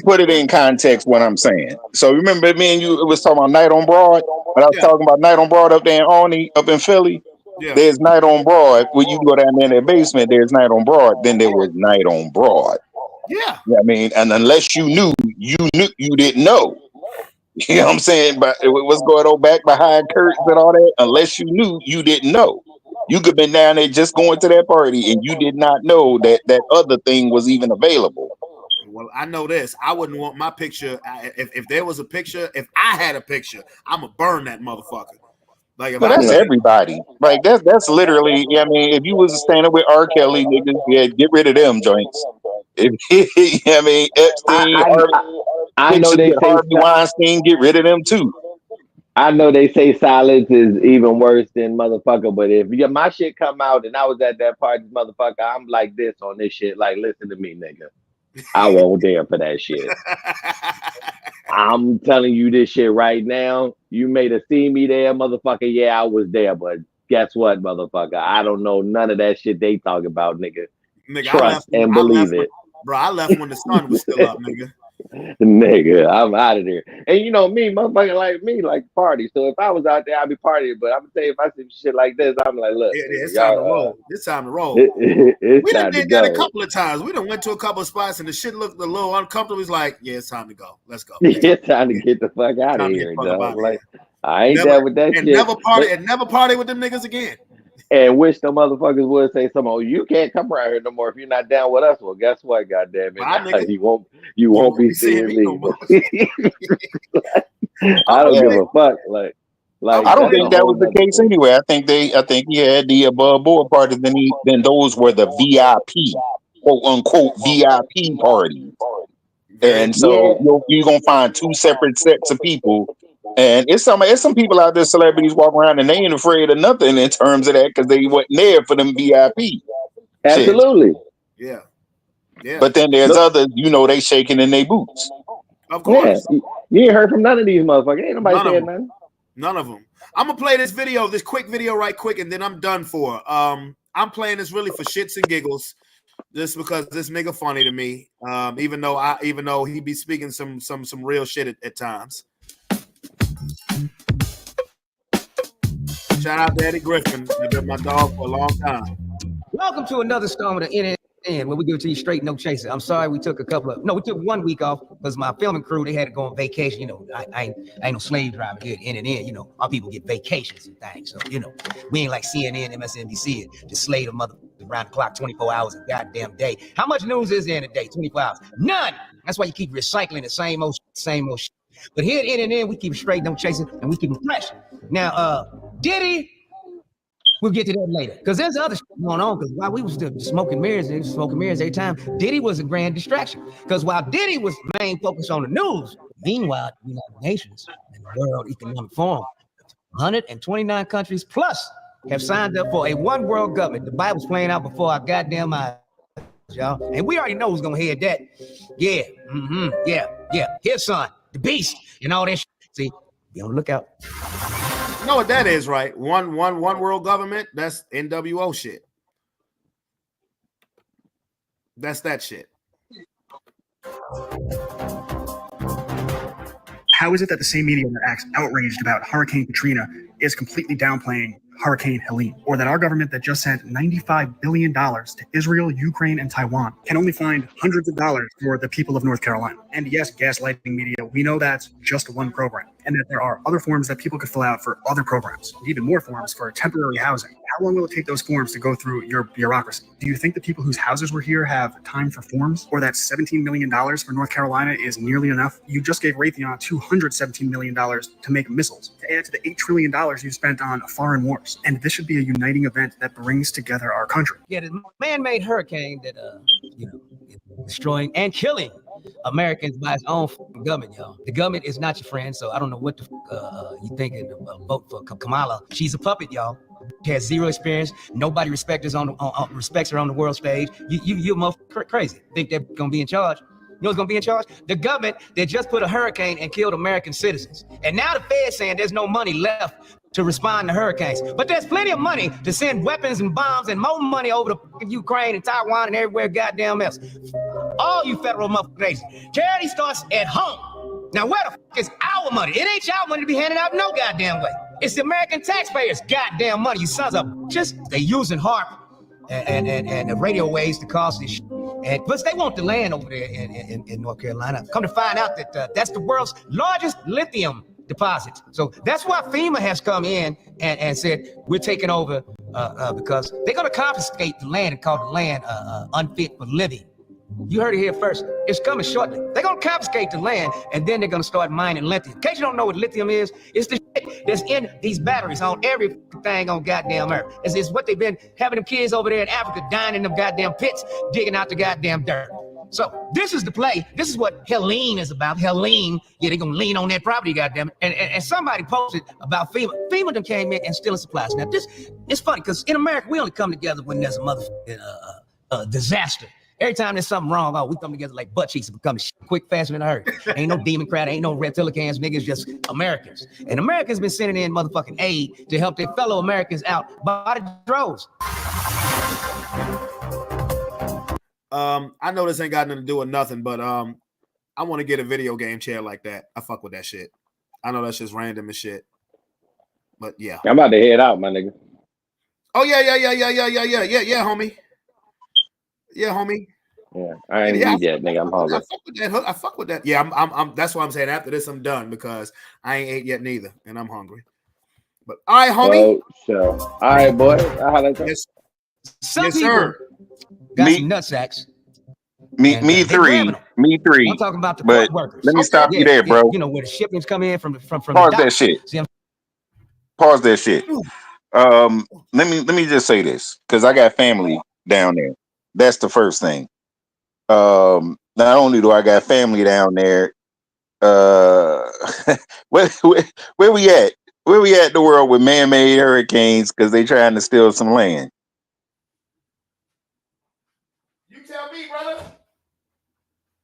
put it in context what I'm saying. So remember me and you was talking about Night on Broad? When I was talking about Night on Broad up there in Albany, up in Philly. Yeah. There's Night on Broad. When you go down there in their basement, there's Night on Broad. Then there was Night on Broad. Yeah. I mean, and unless you knew, you didn't know. You know what I'm saying? But it was going on back behind curtains and all that. Unless you knew, you didn't know. You could have been down there just going to that party and you did not know that other thing was even available. Well, I know this. I wouldn't want my picture. If there was a picture, if I had a picture, I'm going to burn that motherfucker. Like, if that's everybody. Like that's literally. I mean, if you was standing with R. Kelly, niggas, get rid of them joints. Epstein, I know they say Harvey Weinstein, get rid of them too. I know they say silence is even worse than motherfucker, but if my shit come out and I was at that party, motherfucker, I'm like this on this shit. Like, listen to me, nigga. I won't dare for that shit. I'm telling you this shit right now. You may have seen me there, motherfucker. Yeah, I was there, but guess what, motherfucker? I don't know none of that shit they talk about, nigga. Trust and believe it. Bro, I left when the sun was still up, nigga. Nigga, I'm out of there. And me, motherfucker like me, like party. So if I was out there, I'd be partying. But I'm gonna tell you, if I see shit like this, I'm like, look, it's time to roll. It's time to roll. We done did that a couple of times. We done went to a couple of spots and the shit looked a little uncomfortable. It's like, yeah, it's time to go. Let's go. It's time to get the fuck out of here, dog. Like, I ain't there with that shit. Never party with them niggas again. And wish the motherfuckers would say something. Oh, you can't come around here no more if you're not down with us. Well, guess what? Goddamn it, you won't be seeing me. I don't give a fuck. Like I don't think that was the case anyway. I think he had the above board parties. Then those were the VIP, quote unquote VIP parties. And so you're gonna find two separate sets of people. And it's some people out there, celebrities walking around and they ain't afraid of nothing in terms of that because they wasn't there for them VIP. Absolutely. Shit. Yeah. But then there's others, they shaking in their boots. Of course. Yeah. You ain't heard from none of these motherfuckers. Ain't nobody saying nothing. None of them. I'm gonna play this quick video right quick, and then I'm done for. I'm playing this really for shits and giggles. Just because this nigga funny to me. Even though he be speaking some real shit at times. Shout out to Eddie Griffin. He's been my dog for a long time. Welcome to another installment of NN, where we give it to you straight, no chaser. I'm sorry we took 1 week off because my filming crew, they had to go on vacation. I ain't no slave driver here at NN. Our people get vacations and things. So, we ain't like CNN, MSNBC, just slave a mother around the clock 24 hours a goddamn day. How much news is there in a day? 24 hours. None. That's why you keep recycling the same old shit. But here at NN, we keep it straight, no chasing, and we keep it fresh. Now, Diddy, we'll get to that later. Because there's other shit going on. Because while we was still smoking mirrors every time, Diddy was a grand distraction. Because while Diddy was main focus on the news, meanwhile, the United Nations and the World Economic Forum, 129 countries plus have signed up for a one world government. The Bible's playing out before our goddamn eyes, y'all. And we already know who's going to head that. Yeah. Yeah. His son, the beast, and all that shit. See, be on the lookout. know what that is, right? One world government. That's NWO shit. That's that shit. How is it that the same media that acts outraged about Hurricane Katrina is completely downplaying Hurricane Helene, or that our government that just sent $95 billion to Israel, Ukraine, and Taiwan can only find hundreds of dollars for the people of North Carolina? And yes, gaslighting media, we know that's just one program, and that there are other forms that people could fill out for other programs, and even more forms for temporary housing. How long will it take those forms to go through your bureaucracy? Do you think the people whose houses were here have time for forms, or that $17 million for North Carolina is nearly enough? You just gave Raytheon $217 million to make missiles, to add to the $8 trillion you spent on foreign wars. And this should be a uniting event that brings together our country. Yeah, the man-made hurricane that destroying and killing Americans by its own government, y'all. The government is not your friend, so I don't know what the you thinking of vote for Kamala. She's a puppet, y'all. She has zero experience. Nobody respects her on the world stage. You're motherfucking crazy. Think they're gonna be in charge? You know who's gonna be in charge? The government that just put a hurricane and killed American citizens. And now the Fed's saying there's no money left to respond to hurricanes. But there's plenty of money to send weapons and bombs and more money over to Ukraine and Taiwan and everywhere goddamn else. All you federal motherfuckers. Charity starts at home. Now where the fuck is our money? It ain't y'all money to be handed out no goddamn way. It's the American taxpayers' goddamn money, you sons of bitches. They using HAARP and the radio waves to cause this shit. And plus, they want the land over there in North Carolina. Come to find out that that's the world's largest lithium deposit. So that's why FEMA has come in and said, we're taking over because they're going to confiscate the land and call the land unfit for living. You heard it here first. It's coming shortly. They're going to confiscate the land, and then they're going to start mining lithium. In case you don't know what lithium is, it's the shit that's in these batteries on everything on goddamn Earth. It's what they've been having them kids over there in Africa dying in them goddamn pits, digging out the goddamn dirt. So this is the play. This is what Helene is about. Helene, yeah, they're going to lean on that property, goddamn it. And somebody posted about FEMA. FEMA done came in and stealing supplies. Now, this it's funny, because in America, we only come together when there's a motherfucking disaster. Every time there's something wrong, we come together like butt cheeks and become quick, fast, and in a hurry. Ain't no Democrat, ain't no reptilicans, niggas, just Americans. And Americans been sending in motherfucking aid to help their fellow Americans out by the droves. I know this ain't got nothing to do with nothing, but I want to get a video game chair like that. I fuck with that shit. I know that's just random as shit, but yeah. I'm about to head out, my nigga. Oh yeah, homie. Yeah, homie. Yeah, I ain't need that, nigga. I'm hungry. I fuck with that. Yeah, I'm. That's why I'm saying after this, I'm done because I ain't ate yet neither, and I'm hungry. But all right, homie. So, all right, boy. Yes, some people got some nutsacks. Me three. I'm talking about the port workers. Let me stop you there, bro. You know where the shipments come in from. Pause that shit. Pause that shit. Let me just say this because I got family down there. That's the first thing. Not only do I got family down there, where we at? Where we at in the world with man-made hurricanes because they trying to steal some land? You tell me, brother.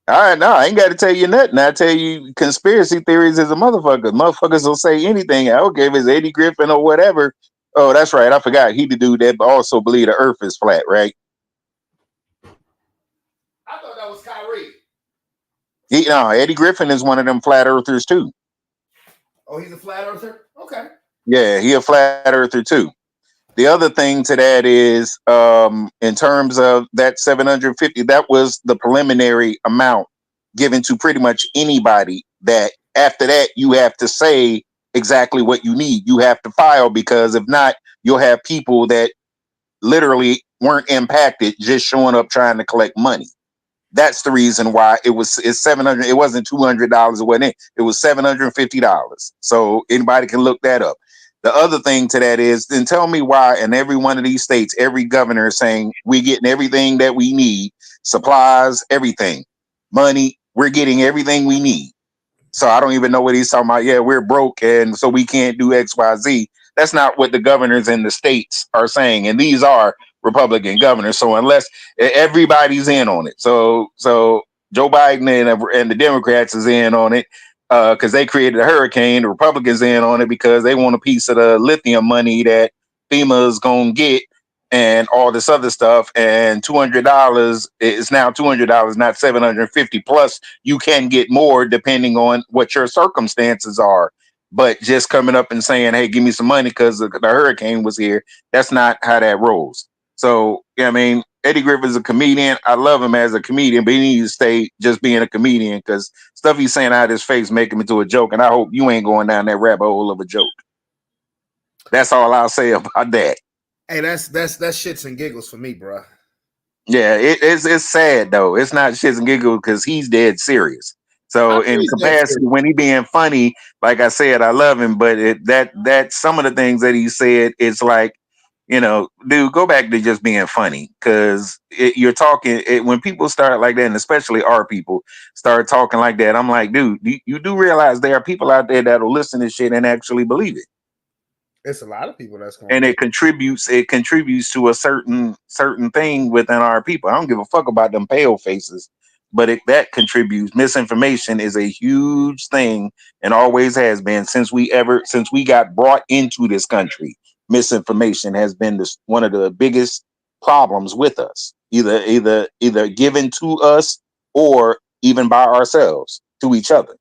All right, no, I ain't got to tell you nothing. I tell you conspiracy theories is a motherfucker. Motherfuckers will say anything. I don't care if it's Eddie Griffin or whatever. Oh, that's right. I forgot. He the dude that also believe the earth is flat, right? I thought that was Kyrie. Eddie Griffin is one of them flat earthers too. Oh, he's a flat earther? Okay. Yeah, he a flat earther too. The other thing to that is, in terms of that 750, that was the preliminary amount given to pretty much anybody. That after that, you have to say exactly what you need. You have to file, because if not, you'll have people that literally weren't impacted just showing up trying to collect money. That's the reason why it's 700. It wasn't $200. It wasn't. It was $750. So anybody can look that up. The other thing to that is, then tell me why in every one of these states, every governor is saying we're getting everything that we need, supplies, everything, money, we're getting everything we need. So I don't even know what he's talking about. Yeah, we're broke, and so we can't do X, Y, Z. That's not what the governors in the states are saying. And these are Republican governors. So unless everybody's in on it. So Joe Biden and the Democrats is in on it. because they created a hurricane. The Republicans in on it because they want a piece of the lithium money that FEMA is gonna get and all this other stuff. And $200 is now $200, not $750. Plus, you can get more depending on what your circumstances are. But just coming up and saying, "Hey, give me some money because the hurricane was here," that's not how that rolls. So, I mean, Eddie Griffin's a comedian. I love him as a comedian, but he needs to stay just being a comedian because stuff he's saying out of his face make him into a joke. And I hope you ain't going down that rabbit hole of a joke. That's all I'll say about that. Hey, that's shits and giggles for me, bro. Yeah, it's sad though. It's not shits and giggles because he's dead serious. So in comparison, when he being funny, like I said, I love him, but that some of the things that he said, it's like, you know, dude, go back to just being funny because you're talking when people start like that, and especially our people start talking like that. I'm like, dude, you do realize there are people out there that'll listen to shit and actually believe it. It's a lot of people that's going, and it contributes to a certain thing within our people. I don't give a fuck about them pale faces, but that contributes. Misinformation is a huge thing and always has been since we got brought into this country. Misinformation has been one of the biggest problems with us, either given to us or even by ourselves to each other.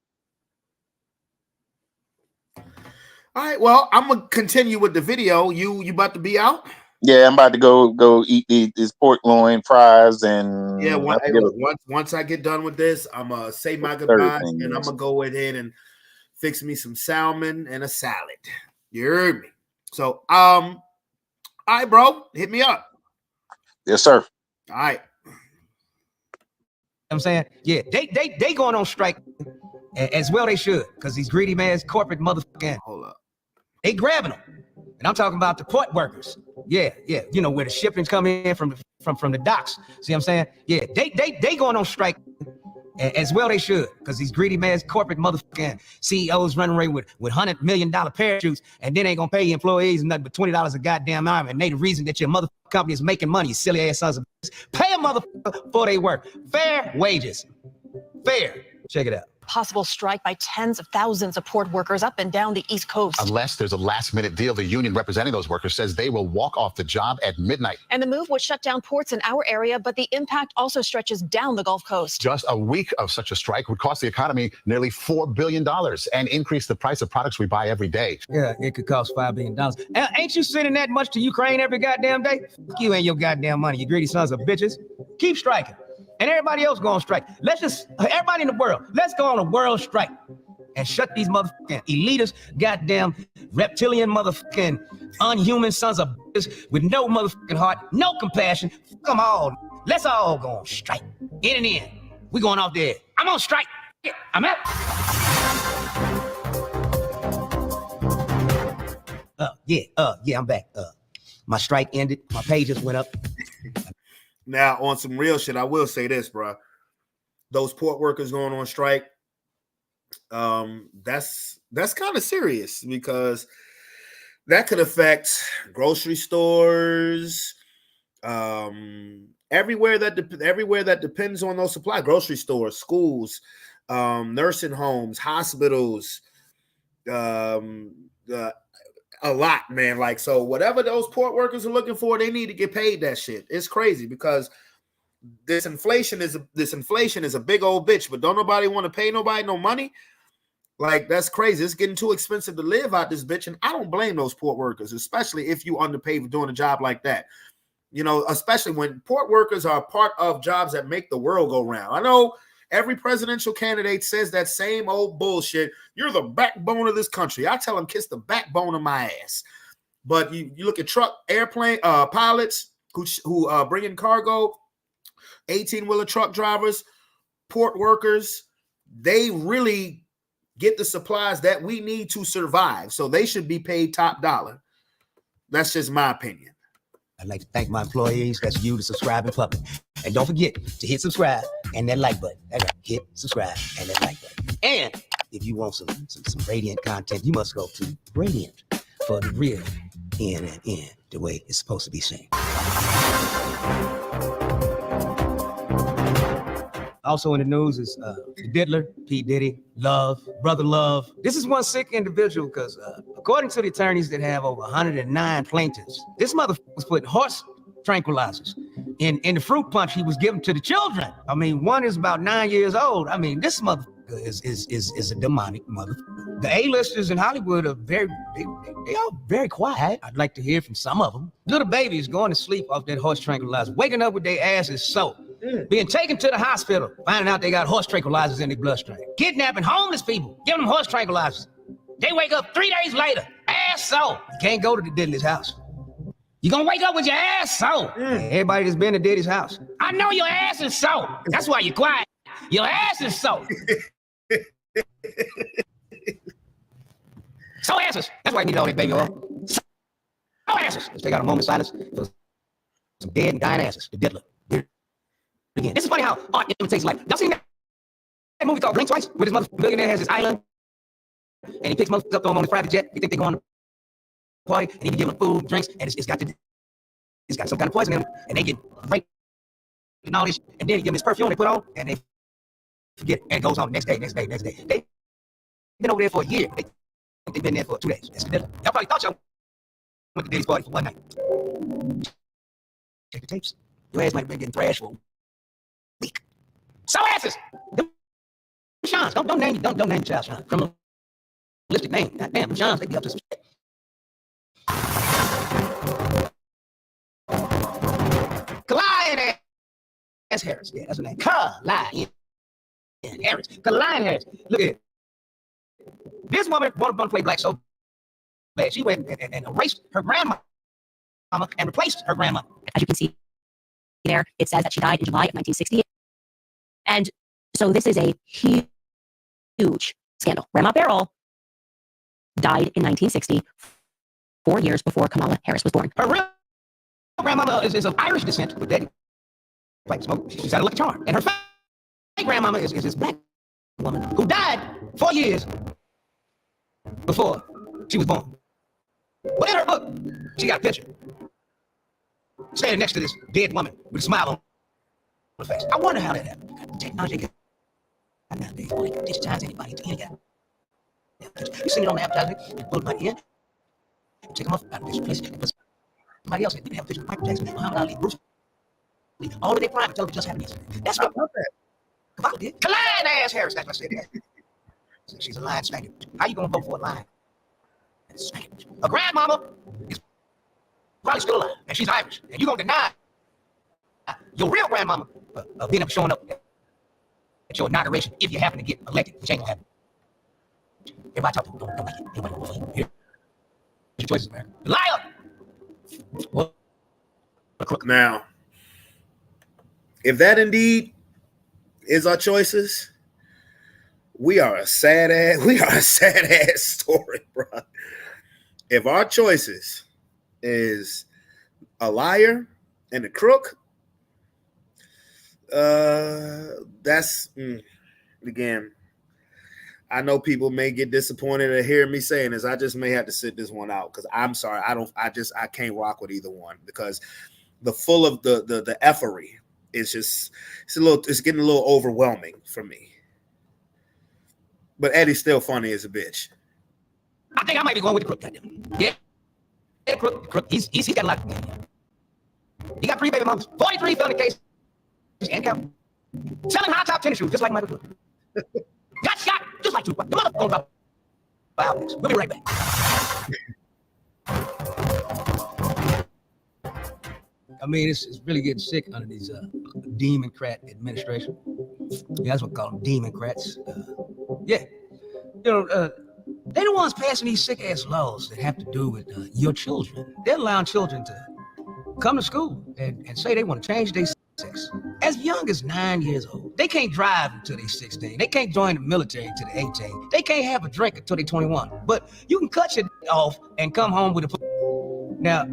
All right, well, I'm gonna continue with the video. You about to be out? Yeah, I'm about to go eat these pork loin fries and yeah. Once I get done with this, I'm gonna say my goodbyes and I'm gonna go ahead and fix me some salmon and a salad. You heard me? So, all right, bro, hit me up. Yes, sir. All right. I'm saying, yeah, they going on strike as well. They should, because these greedy man's corporate motherfucking. Hold up. They grabbing them, and I'm talking about the port workers. Yeah, you know where the shippings come in from the docks. See what I'm saying? Yeah, they going on strike as well. They should, because these greedy man's corporate motherfucking CEOs running away with $100 million parachutes, and then ain't gonna pay your employees nothing but $20 a goddamn hour, and they the reason that your motherfucking company is making money. You silly ass sons of bitches. Pay a motherfucker for their work. Fair wages. Fair. Check it out. Possible strike by tens of thousands of port workers up and down the East Coast. Unless there's a last-minute deal, the union representing those workers says they will walk off the job at midnight. And the move would shut down ports in our area, but the impact also stretches down the Gulf Coast. Just a week of such a strike would cost the economy nearly $4 billion and increase the price of products we buy every day. Yeah, it could cost $5 billion. Ain't you sending that much to Ukraine every goddamn day? Fuck you and your goddamn money, you greedy sons of bitches. Keep striking. And everybody else go on strike. Everybody in the world, let's go on a world strike and shut these motherfucking elitist, goddamn reptilian motherfucking unhuman sons of bitches with no motherfucking heart, no compassion. Fuck them all. Let's all go on strike. In and in. We going off there. I'm on strike. Yeah, I'm out. Yeah, I'm back. My strike ended. My page just went up. Now, on some real shit, I will say this, bro. Those port workers going on strike, that's kind of serious because that could affect grocery stores, everywhere that depends on those supply. Grocery stores, schools, nursing homes, hospitals, a lot, man. Like, so whatever those port workers are looking for, they need to get paid that shit. It's crazy because this inflation is a big old bitch, but don't nobody want to pay nobody no money. Like, that's crazy. It's getting too expensive to live out this bitch, and I don't blame those port workers, especially if you underpaid for doing a job like that. You know, especially when port workers are part of jobs that make the world go round. I know every presidential candidate says that same old bullshit. You're the backbone of this country. I tell them, kiss the backbone of my ass. But you look at airplane pilots who bring in cargo, 18-wheeler truck drivers, port workers. They really get the supplies that we need to survive. So they should be paid top dollar. That's just my opinion. I'd like to thank my employees. That's you, the subscribing public. And don't forget to hit subscribe and that like button. That's right. Hit subscribe and that like button. And if you want some Radiant content, you must go to Radiant for the real in and in the way it's supposed to be seen. Also in the news is the Diddler, P. Diddy, Love, Brother Love. This is one sick individual because according to the attorneys that have over 109 plaintiffs, this motherfucker was putting horse tranquilizers in the fruit punch he was giving to the children. I mean, one is about 9 years old. I mean, this motherfucker is a demonic motherfucker. The A-listers in Hollywood are they are very quiet. I'd like to hear from some of them. Little babies going to sleep off that horse tranquilizer, waking up with their asses soaked, being taken to the hospital, finding out they got horse tranquilizers in their bloodstream. Kidnapping homeless people, giving them horse tranquilizers. They wake up 3 days later, ass sore. You can't go to the Diddler's house. You're gonna wake up with your ass sore. Everybody that's been to Diddy's house. I know your ass is sore. That's why you're quiet. Your ass is sore. So asses. That's why I need all that baby oil. So asses. Let's take out a moment of silence for some dead and dying asses. The Diddler. Again, this is funny how art imitates life. Y'all seen that movie called Blink Twice? Where this mother billionaire has his island and he picks motherfuckers up, throw them on his private jet. You think they're going to party and he be giving them food, drinks, and it's got some kind of poison in it, and they get raped and all this, and then he give them this perfume they put on, and they forget it, and it goes on next day. They've been over there for a year. They've been there for 2 days. That's the Diddler. Y'all probably thought y'all went to Diddy's party for one night. Check the tapes. Your ass might have been getting thrashed for a week. So asses. Sean's. Don't name the child Sean. Criminalistic name. God damn, Sean's, they be up to some shit. Kalyan Harris. Yeah, that's her name. Kalyan Harris. Kalyan Harris. Look at it. This woman wanted to play black so bad. She went and erased her grandma and replaced her grandma. As you can see there, it says that she died in July of 1960. And so this is a huge scandal. Grandma Beryl died in 1960, 4 years before Kamala Harris was born. Her real grandmama is of Irish descent, but daddy like smoke. She's got a lucky charm. And her fake grandmama is this black woman who died 4 years before she was born. But in her book, she got a picture standing next to this dead woman with a smile on her face. I wonder how that happened. Technology can nowadays digitize anybody into any guy. You sing it on the advertisement and put money in, take them off out of this place, and put somebody else in. You have a picture of Michael Jackson, Muhammad Ali, Bruce Lee, all of their prime television just happened yesterday. That's what Kamala did. Kalyan Harris, that's what I said. She's a lying spanking. How you gonna vote for a lying spanking? Her grandmama is probably still alive, and she's Irish, and you gonna deny your real grandmama of being up showing up at your inauguration if you happen to get elected, which ain't gonna happen. Everybody talk to you. Don't like it. Everybody vote for you. Here's your choices, man. Liar! Well, a crook. Now, if that indeed is our choices, we are a sad ass story, bro. If our choices is a liar and a crook, that's again, I know people may get disappointed to hear me saying this. I just may have to sit this one out because I'm sorry. I can't rock with either one because the full of the effery is just it's getting a little overwhelming for me. But Eddie's still funny as a bitch. I think I might be going with the crook. Goddamn. Yeah, crook. He's got a lot. He got 3 baby mamas, 43 felony cases, and counting. Selling high top tennis shoes just like Michael Jordan. Got shot just like Tupac. The motherfucker gonna drop out next. We'll be right back. I mean, it's really getting sick under these Democrat administration. Yeah, that's what we call them, Democrats. Yeah, you know, they're the ones passing these sick ass laws that have to do with your children. They're allowing children to come to school and say they want to change their sex as young as 9 years old. They can't drive until they're 16. They can't join the military until they're 18. They can't have a drink until they're 21. But you can cut your off and come home with a. Now,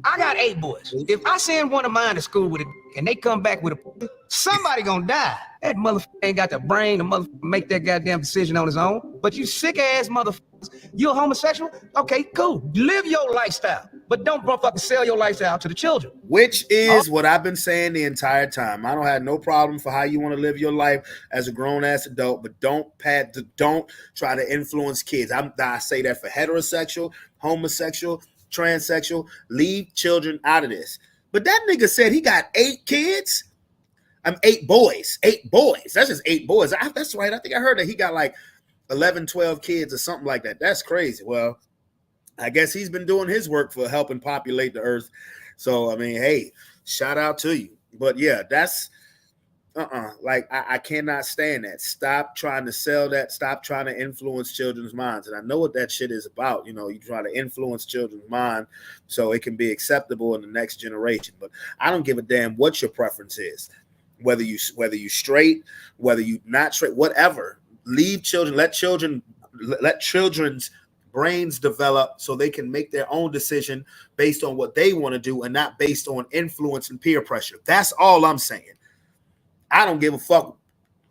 I got 8 boys. If I send one of mine to school with it and they come back with a, somebody gonna die. That motherfucker ain't got the brain to motherfucker make that goddamn decision on his own. But you sick ass motherfuckers, you a homosexual? Okay, cool. Live your lifestyle. but don't fucking sell your lifestyle to the children. Which is what I've been saying the entire time. I don't have no problem for how you want to live your life as a grown-ass adult, but don't try to influence kids. I say that for heterosexual, homosexual, transsexual. Leave children out of this. But that nigga said he got 8 kids. 8 boys. 8 boys. That's just 8 boys. That's right. I think I heard that he got like 11, 12 kids or something like that. That's crazy. Well, I guess he's been doing his work for helping populate the earth. So, I mean, hey, shout out to you. But yeah, that's like I cannot stand that. Stop trying to sell that. Stop trying to influence children's minds. And I know what that shit is about. You know, you try to influence children's mind so it can be acceptable in the next generation. But I don't give a damn what your preference is. Whether you straight, whether you not straight, whatever. Leave children, let children's brains develop so they can make their own decision based on what they want to do and not based on influence and peer pressure. That's all I'm saying. I don't give a fuck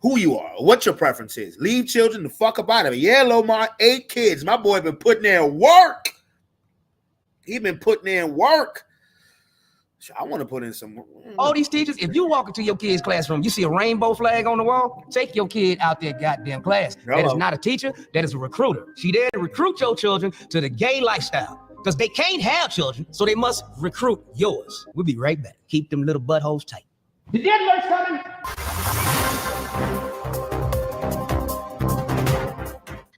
who you are or what your preference is. Leave children the fuck up out of it. Yeah, Lomar, 8 kids. My boy been putting in work. He been putting in work. I want to put in some. All these teachers, if you walk into your kid's classroom, you see a rainbow flag on the wall, take your kid out their goddamn class. That is not a teacher. That is a recruiter. She there to recruit your children to the gay lifestyle because they can't have children, so they must recruit yours. We'll be right back. Keep them little buttholes tight. The dead alert's coming.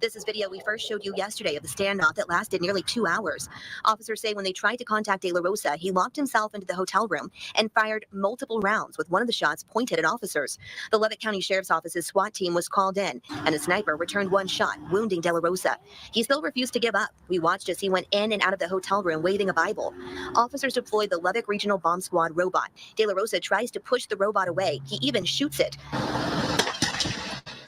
This is video we first showed you yesterday of the standoff that lasted nearly 2 hours. Officers say when they tried to contact De La Rosa, he locked himself into the hotel room and fired multiple rounds with one of the shots pointed at officers. The Leavitt County Sheriff's Office's SWAT team was called in, and a sniper returned one shot, wounding De La Rosa. He still refused to give up. We watched as he went in and out of the hotel room waving a Bible. Officers deployed the Leavitt Regional Bomb Squad robot. De La Rosa tries to push the robot away. He even shoots it.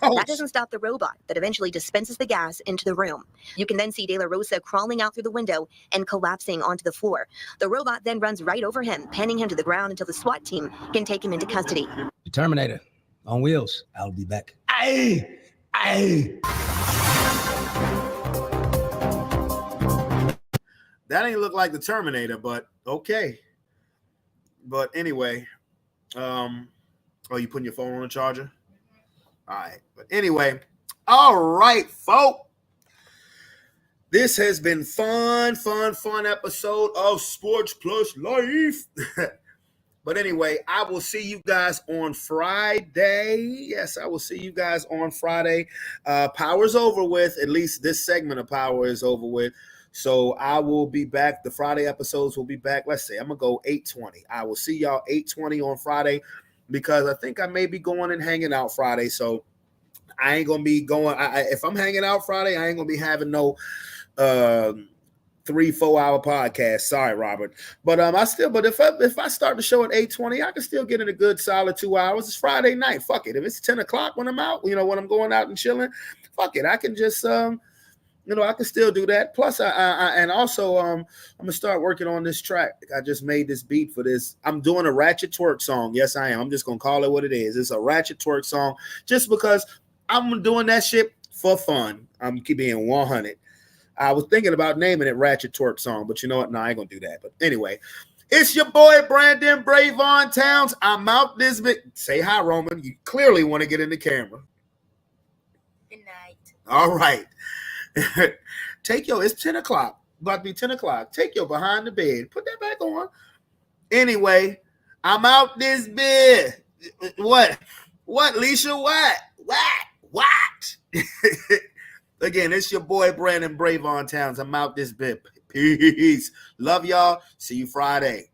That doesn't stop the robot that eventually dispenses the gas into the room. You can then see De La Rosa crawling out through the window and collapsing onto the floor. The robot then runs right over him, pinning him to the ground until the SWAT team can take him into custody. The Terminator on wheels. I'll be back. Aye. That ain't look like the Terminator, but okay. But anyway, you putting your phone on the charger? All right. But anyway, all right, folks. This has been fun episode of Sports Plus Life. But anyway, I will see you guys on Friday. Yes, I will see you guys on Friday. Power's over with. At least this segment of Power is over with. So I will be back. The Friday episodes will be back. Let's say I'm going to go 8:20. I will see y'all 8:20 on Friday, because I think I may be going and hanging out Friday. So I ain't going to be going. If I'm hanging out Friday, I ain't going to be having no 3-4 hour podcast. Sorry, Robert. But if I start the show at 8:20, I can still get in a good solid 2 hours. It's Friday night. Fuck it. If it's 10 o'clock when I'm out, when I'm going out and chilling, fuck it. I can just, I can still do that. Plus, I'm gonna start working on this track. I just made this beat for this. I'm doing a ratchet twerk song. Yes, I am. I'm just gonna call it what it is. It's a ratchet twerk song, just because I'm doing that shit for fun. I'm being 100. I was thinking about naming it Ratchet Twerk Song, but you know what? No, I ain't gonna do that. But anyway, it's your boy Brandon Bravon Towns. I'm out this bit. Say hi, Roman. You clearly want to get in the camera. Good night. All right. It's 10 o'clock. About to be 10 o'clock. Take your behind the bed. Put that back on. Anyway, I'm out this bed. What, Leisha? What? Again, it's your boy Brandon Bravon Towns. I'm out this bit. Peace. Love y'all. See you Friday.